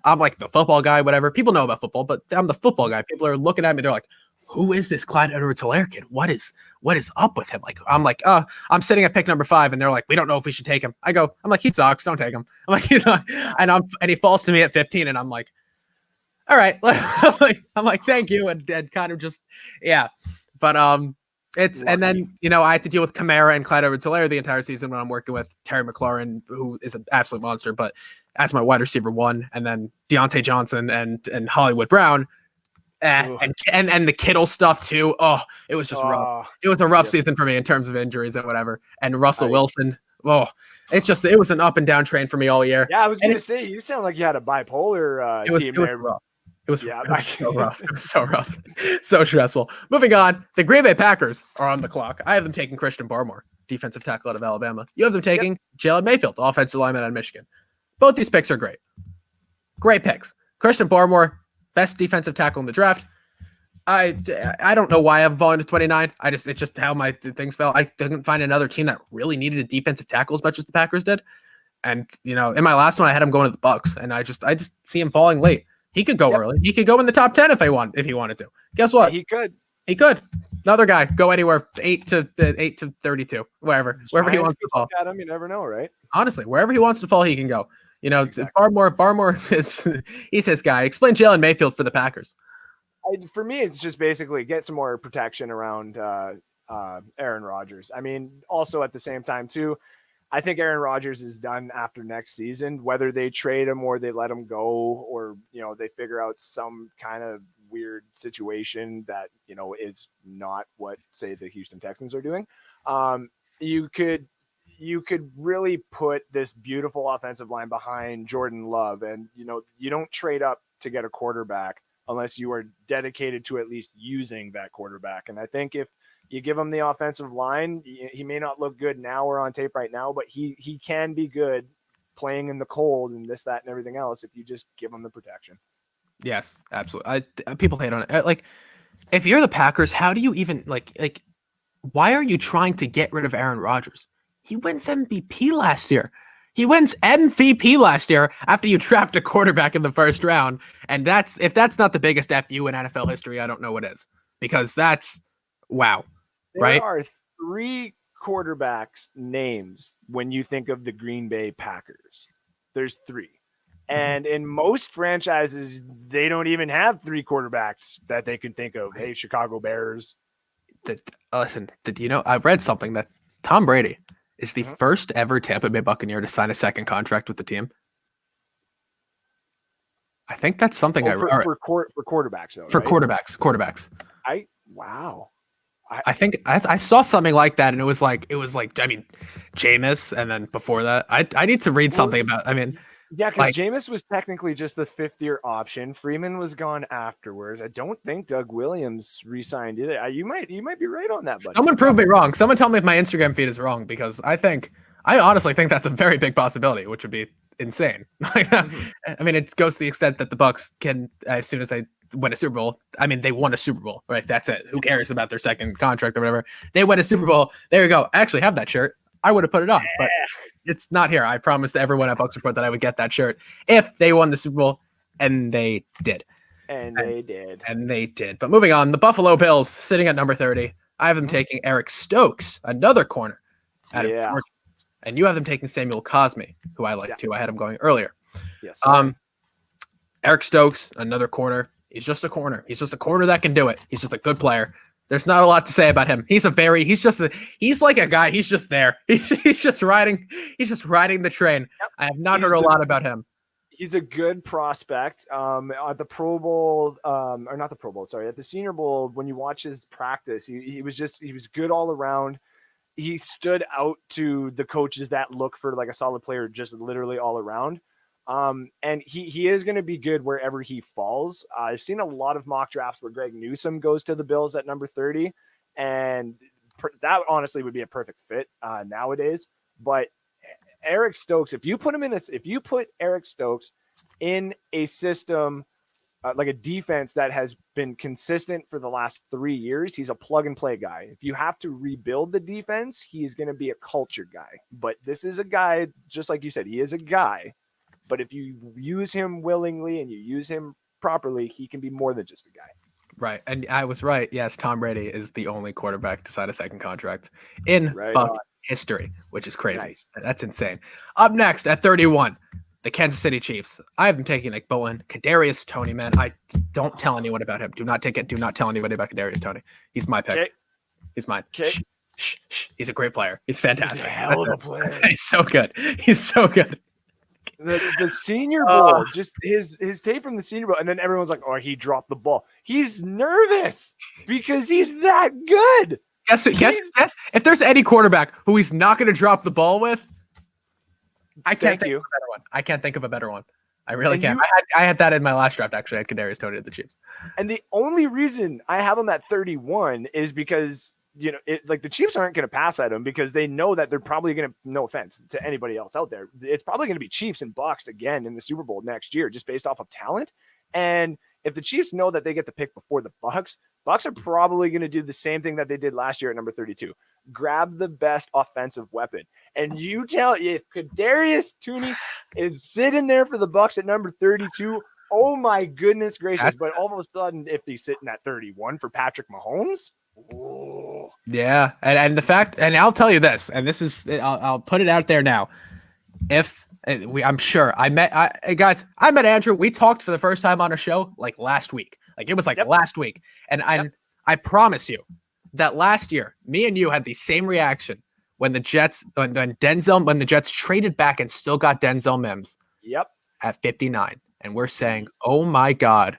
I'm like the football guy, whatever. People know about football, but I'm the football guy. People are looking at me. They're like, who is this Clyde Edwards-Helaire kid? What is up with him? I'm sitting at pick number 5 and they're like, we don't know if we should take him. I'm like, he sucks. Don't take him. I'm like, he's not. And he falls to me at 15 and I'm like, all right. I'm like, thank you. And kind of just, yeah. But and then, I had to deal with Kamara and Clyde Edwards-Helaire the entire season when I'm working with Terry McLaurin, who is an absolute monster, but as my wide receiver 1, and then Deontay Johnson and Hollywood Brown. And the Kittle stuff too. Oh, it was just rough. It was a rough season for me in terms of injuries and whatever. And Russell Wilson. Oh, it was an up and down train for me all year. Yeah, I was going to say, you sound like you had a bipolar team there. Rough. It was so rough. It was so rough. So stressful. Moving on. The Green Bay Packers are on the clock. I have them taking Christian Barmore, defensive tackle out of Alabama. You have them taking Jalen Mayfield, offensive lineman out of Michigan. Both these picks are great. Great picks. Christian Barmore, best defensive tackle in the draft. I don't know why I'm falling to 29. It's just how my things fell. I didn't find another team that really needed a defensive tackle as much as the Packers did. And in my last one, I had him going to the Bucks, and I just see him falling late. He could go early. He could go in the top 10 if he wanted to. Guess what? He could. He could. Another guy go anywhere 8 to 32, wherever he wants to fall. At him, you never know, right? Honestly, wherever he wants to fall, he can go. Exactly. Barmore is he's his guy. Explain Jalen Mayfield for the Packers. For me, it's just basically get some more protection around Aaron Rodgers. I mean, also at the same time too, I think Aaron Rodgers is done after next season. Whether they trade him or they let him go, or they figure out some kind of weird situation that is not what, say, the Houston Texans are doing. You could really put this beautiful offensive line behind Jordan Love, and you don't trade up to get a quarterback unless you are dedicated to at least using that quarterback. And I think if you give him the offensive line, he may not look good now or on tape right now, but he can be good playing in the cold and this, that, and everything else if you just give him the protection. Yes, absolutely. People hate on it. Like, if you're the Packers, how do you even like? Why are you trying to get rid of Aaron Rodgers? He wins MVP last year. He wins MVP last year after you draft a quarterback in the first round. And if that's not the biggest FU in NFL history, I don't know what is. Because that's wow. Right? There are 3 quarterbacks names when you think of the Green Bay Packers. There's 3. And in most franchises, they don't even have 3 quarterbacks that they can think of. Hey, Chicago Bears. Listen, I've read something that Tom Brady is the first ever Tampa Bay Buccaneer to sign a second contract with the team. I think that's something for quarterbacks, though. For right? quarterbacks. Wow. I think I saw something like that, and it was like Jameis, and then before that, I need to read something about. Yeah, because Jameis was technically just the 5th-year option. Freeman was gone afterwards. I don't think Doug Williams re-signed either. You might be right on that, buddy. Someone prove me wrong. Someone tell me if my Instagram feed is wrong, because I honestly think that's a very big possibility, which would be insane. It goes to the extent that the Bucks can, as soon as they win a Super Bowl. They won a Super Bowl, right? That's it. Who cares about their second contract or whatever? They win a Super Bowl. There you go. I actually have that shirt. I would have put it on, but it's not here. I promised everyone at Bucks Report that I would get that shirt if they won the Super Bowl, and they did. And they did. But moving on, the Buffalo Bills sitting at number 30. I have them taking Eric Stokes, another corner out of Georgia. And you have them taking Samuel Cosme, who I like too. I had him going earlier. Yes. Eric Stokes, another corner. He's just a corner. He's just a corner that can do it. He's just a good player. There's not a lot to say about him. He's like a guy. He's just there. He's just riding the train. Yep. I have not heard a lot about him. He's a good prospect. At the Pro Bowl, or not the Pro Bowl, sorry, at the Senior Bowl, when you watch his practice, he was good all around. He stood out to the coaches that look for like a solid player, just literally all around. And he is going to be good wherever he falls. I've seen a lot of mock drafts where Greg Newsome goes to the Bills at number 30, and that honestly would be a perfect fit nowadays. But Eric Stokes, if you put Eric Stokes in a system like a defense that has been consistent for the last 3 years, he's a plug and play guy. If you have to rebuild the defense, he is going to be a culture guy. But this is a guy, just like you said, he is a guy. But if you use him willingly and you use him properly, he can be more than just a guy. Right. And I was right. Yes, Tom Brady is the only quarterback to sign a second contract in Bucs history, which is crazy. Nice. That's insane. Up next at 31, the Kansas City Chiefs. I have been taking Nick Bowen, Kadarius Toney, man. I don't tell anyone about him. Do not tell anybody about Kadarius Toney. He's my pick. Okay. He's mine. Okay. Shh. He's a great player. He's fantastic. He's a hell of a player. He's so good. He's so good. The Senior Bowl, just his tape from the Senior Bowl, and then everyone's like, "Oh, he dropped the ball." He's nervous because he's that good. Guess. If there's any quarterback who he's not going to drop the ball with, I can't think of a better one. I can't think of a better one. I really can't. I had that in my last draft. Actually, I had Kadarius Toney at the Chiefs. And the only reason I have him at 31 is because the Chiefs aren't going to pass at him because they know that they're probably going to, no offense to anybody else out there, it's probably going to be Chiefs and Bucs again in the Super Bowl next year, just based off of talent. And if the Chiefs know that they get the pick before the Bucs, Bucks are probably going to do the same thing that they did last year at number 32. Grab the best offensive weapon. And you tell if Kadarius Toney is sitting there for the Bucks at number 32, oh my goodness gracious. But all of a sudden, if he's sitting at 31 for Patrick Mahomes, oh. Yeah. And the fact, and I'll tell you this, and this is, I'll put it out there now. If I'm sure I met Andrew. We talked for the first time on a show like last week. Like it was like last week. And I promise you that last year, me and you had the same reaction when the Jets when the Jets traded back and still got Denzel Mims. At 59. And we're saying, oh my God,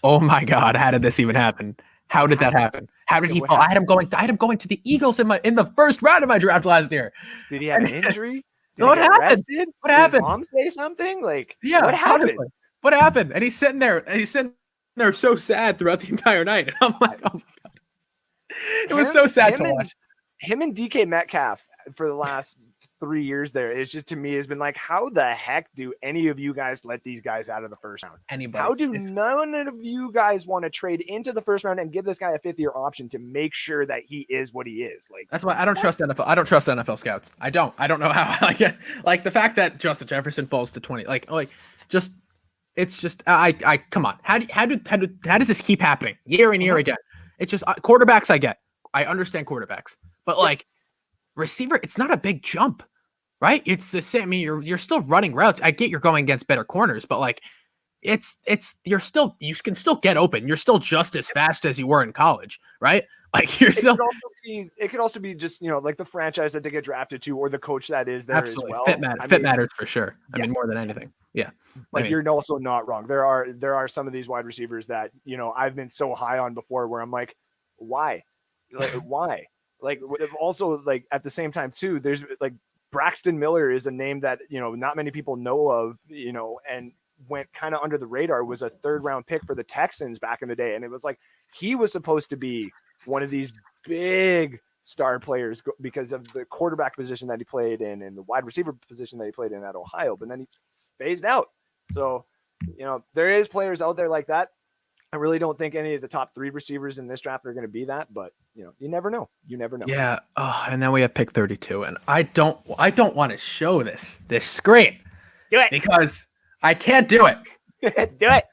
oh my God, how did this even happen? How did that happen? How did he fall? I had him going to the Eagles in the first round of my draft last year. Did he have an injury? What happened? What happened? Did his mom say something? Like, yeah, what happened? What happened? And he's sitting there so sad throughout the entire night. And I'm like, oh my God. It was so sad to watch. Him and DK Metcalf for the last 3 years there, it's just, to me, has been like, how the heck do any of you guys let these guys out of the first round? Anybody? How do none of you guys want to trade into the first round and give this guy a 5th-year option to make sure that he is what he is? Like, that's why I don't trust NFL. I don't trust NFL scouts. I don't know how. Like the fact that Justin Jefferson falls to 20. It's just I come on. How does this keep happening year and year again? It's just quarterbacks. I understand quarterbacks, but like receiver, it's not a big jump. Right? It's the same. I mean, you're still running routes. I get you're going against better corners, but like you can still get open. You're still just as fast as you were in college, right? Like you're still. It could also be just, like the franchise that they get drafted to, or the coach that is there as well. Fit matters for sure. I mean, more than anything. Yeah. But you're also not wrong. There are some of these wide receivers that, I've been so high on before where I'm like, why? Like, why? Like, also, like, at the same time too, there's like Braxton Miller is a name that, not many people know of, and went kind of under the radar, was a 3rd-round pick for the Texans back in the day. And it was like, he was supposed to be one of these big star players because of the quarterback position that he played in and the wide receiver position that he played in at Ohio, but then he phased out. So, there is players out there like that. I really don't think any of the top 3 receivers in this draft are going to be that, but you never know. You never know. Yeah. Oh, and then we have pick 32, and I don't want to show this screen. Do it because I can't do it. Do it.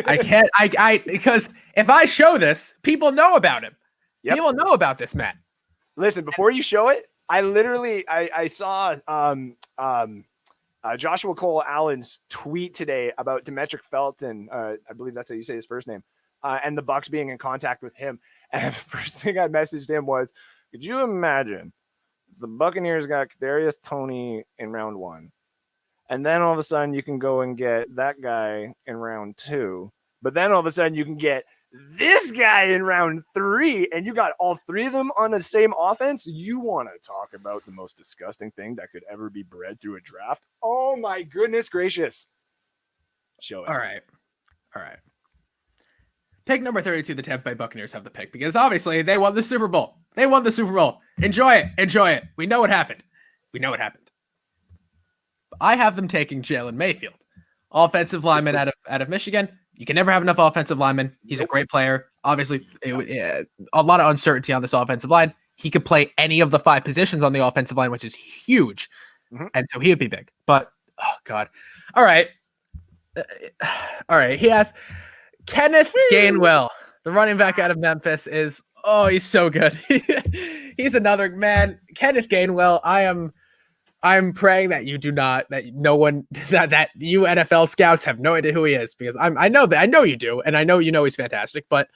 I can't. Because if I show this, people know about him. Yep. People know about this man. Listen, before you show it, I saw Joshua Cole Allen's tweet today about Demetric Felton. I believe that's how you say his first name, and the Bucks being in contact with him. And the first thing I messaged him was, could you imagine the Buccaneers got Kadarius Toney in round 1, and then all of a sudden you can go and get that guy in round 2, but then all of a sudden you can get this guy in round 3, and you got all 3 of them on the same offense? You want to talk about the most disgusting thing that could ever be bred through a draft? Oh my goodness gracious. Show it. All right. Pick number 32, the Tampa Bay Buccaneers have the pick because obviously they won the Super Bowl. Enjoy it. We know what happened. I have them taking Jalen Mayfield, offensive lineman out of Michigan. You can never have enough offensive linemen. He's a great player. Obviously, a lot of uncertainty on this offensive line. He could play any of the 5 positions on the offensive line, which is huge. And so he would be big. But, oh, God. All right. He has Kenneth Gainwell, the running back out of Memphis, he's so good. He's another man. Kenneth Gainwell, I'm praying that you do not, that no one, that you NFL scouts have no idea who he is, because I know you do, and I know he's fantastic. But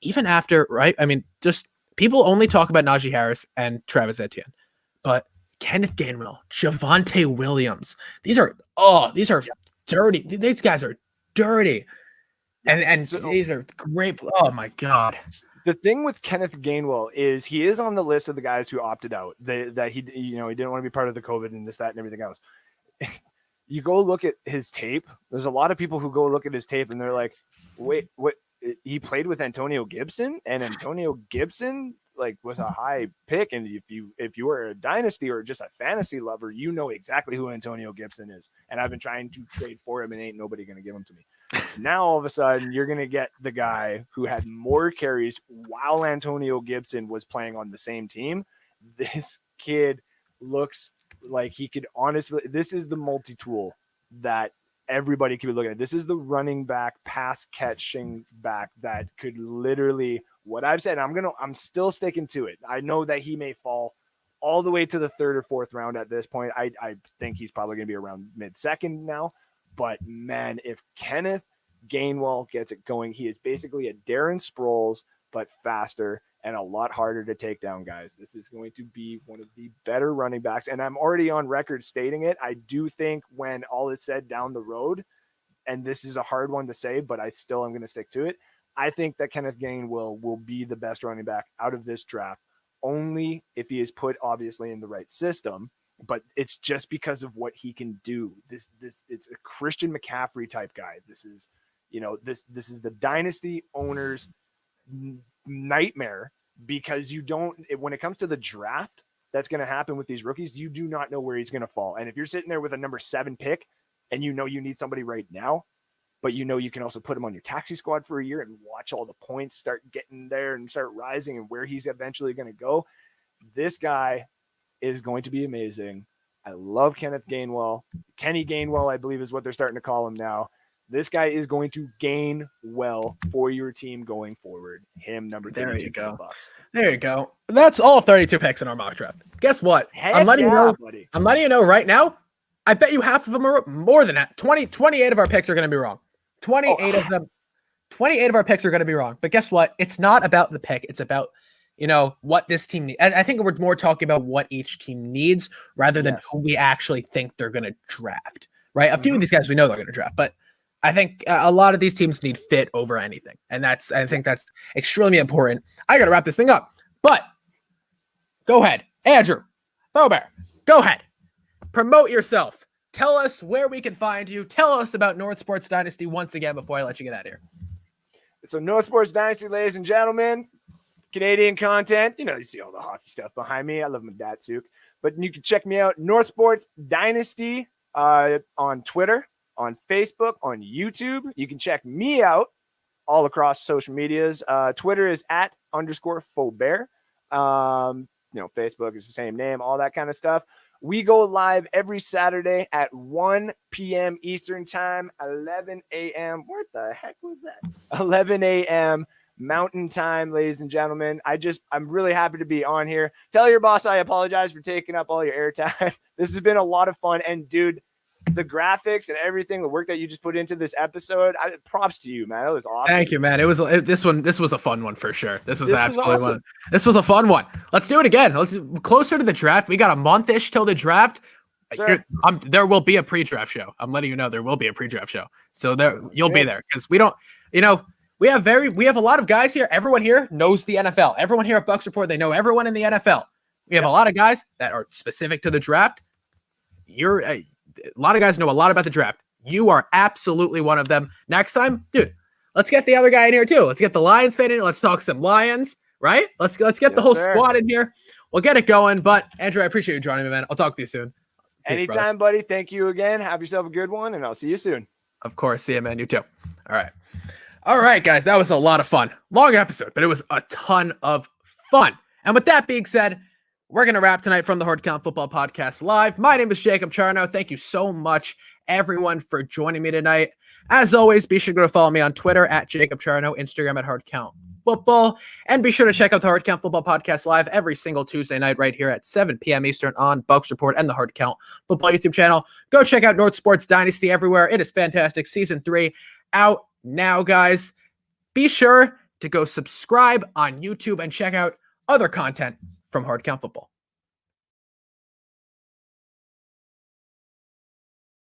even after, right? I mean, just people only talk about Najee Harris and Travis Etienne, but Kenneth Gainwell, Javonte Williams, these are dirty. These guys are dirty, and so, these are great. Oh my God. The thing with Kenneth Gainwell is he is on the list of the guys who opted out. That he didn't want to be part of the COVID and this, that, and everything else. You go look at his tape. There's a lot of people who go look at his tape and they're like, wait, what? He played with Antonio Gibson, and Antonio Gibson was a high pick. And if you were a dynasty or just a fantasy lover, you know exactly who Antonio Gibson is. And I've been trying to trade for him, and ain't nobody going to give him to me. Now, all of a sudden, you're going to get the guy who had more carries while Antonio Gibson was playing on the same team. This kid looks like he could honestly, this is the multi-tool that everybody could be looking at. This is the running back, pass catching back that could literally, what I've said, I'm still sticking to it. I know that he may fall all the way to the third or fourth round at this point. I think he's probably going to be around mid-second now. But man, if Kenneth Gainwell gets it going, he is basically a Darren Sproles, but faster and a lot harder to take down, guys. This is going to be one of the better running backs. And I'm already on record stating it. I do think when all is said down the road, and this is a hard one to say, but I still am going to stick to it. I think that Kenneth Gainwell will be the best running back out of this draft, only if he is put obviously in the right system. But it's just because of what he can do. This it's a Christian McCaffrey type guy. This is, this is the dynasty owner's nightmare, because when it comes to the draft that's going to happen with these rookies, you do not know where he's going to fall. And if you're sitting there with a number 7 pick and you need somebody right now, but you can also put him on your taxi squad for a year and watch all the points start getting there and start rising and where he's eventually going to go. This guy is going to be amazing. I love Kenneth Gainwell. Kenny Gainwell, I believe, is what they're starting to call him now. This guy is going to gain well for your team going forward. Him, number 32. There you go. Bucks. There you go. That's all 32 picks in our mock draft. Guess what? I'm letting you know right now. I bet you half of them are more than that. 28 of our picks are going to be wrong. 28 of our picks are going to be wrong. But guess what? It's not about the pick. It's about, what this team needs. I think we're more talking about what each team needs rather than who we actually think they're going to draft, right? A few of these guys we know they're going to draft, but I think a lot of these teams need fit over anything. And I think that's extremely important. I got to wrap this thing up, but go ahead. Andrew, Faubert, go ahead. Promote yourself. Tell us where we can find you. Tell us about North Sports Dynasty once again before I let you get out of here. So North Sports Dynasty, ladies and gentlemen, Canadian content. You see all the hockey stuff behind me. I love my Datsuk. But you can check me out, North Sports Dynasty, on Twitter, on Facebook, on YouTube. You can check me out all across social medias. Twitter is @_Faubert. Facebook is the same name, all that kind of stuff. We go live every Saturday at 1 p.m. Eastern Time, 11 a.m. What the heck was that? 11 a.m. Mountain Time, ladies and gentlemen. I'm really happy to be on here. Tell your boss I apologize for taking up all your airtime. This has been a lot of fun. And, dude, the graphics and everything, the work that you just put into this episode, props to you, man. It was awesome. Thank you, man. This was a fun one for sure. This was absolutely awesome. This was a fun one. Let's do it again. Let's closer to the draft. We got a month-ish till the draft. There will be a pre-draft show. I'm letting you know there will be a pre-draft show. So you'll be there, because we don't, we have a lot of guys here. Everyone here knows the NFL. Everyone here at Bucks Report, they know everyone in the NFL. We have a lot of guys that are specific to the draft. A lot of guys know a lot about the draft. You are absolutely one of them. Next time, dude, let's get the other guy in here too. Let's get the Lions fan in here. Let's talk some Lions, right? Let's get the whole squad in here. We'll get it going. But Andrew, I appreciate you joining me, man. I'll talk to you soon. Peace, anytime, buddy. Thank you again. Have yourself a good one, and I'll see you soon. Of course. See you, man. You too. All right, guys. That was a lot of fun. Long episode, but it was a ton of fun. And with that being said, we're going to wrap tonight from the Hard Count Football Podcast Live. My name is Jacob Charno. Thank you so much, everyone, for joining me tonight. As always, be sure to follow me on Twitter @Jacob Charno, Instagram @HardCountFootball, and be sure to check out the Hard Count Football Podcast Live every single Tuesday night right here at 7 p.m. Eastern on Bucks Report and the Hard Count Football YouTube channel. Go check out North Sports Dynasty everywhere. It is fantastic. Season 3 out now, guys. Be sure to go subscribe on YouTube and check out other content from Hard Count Football.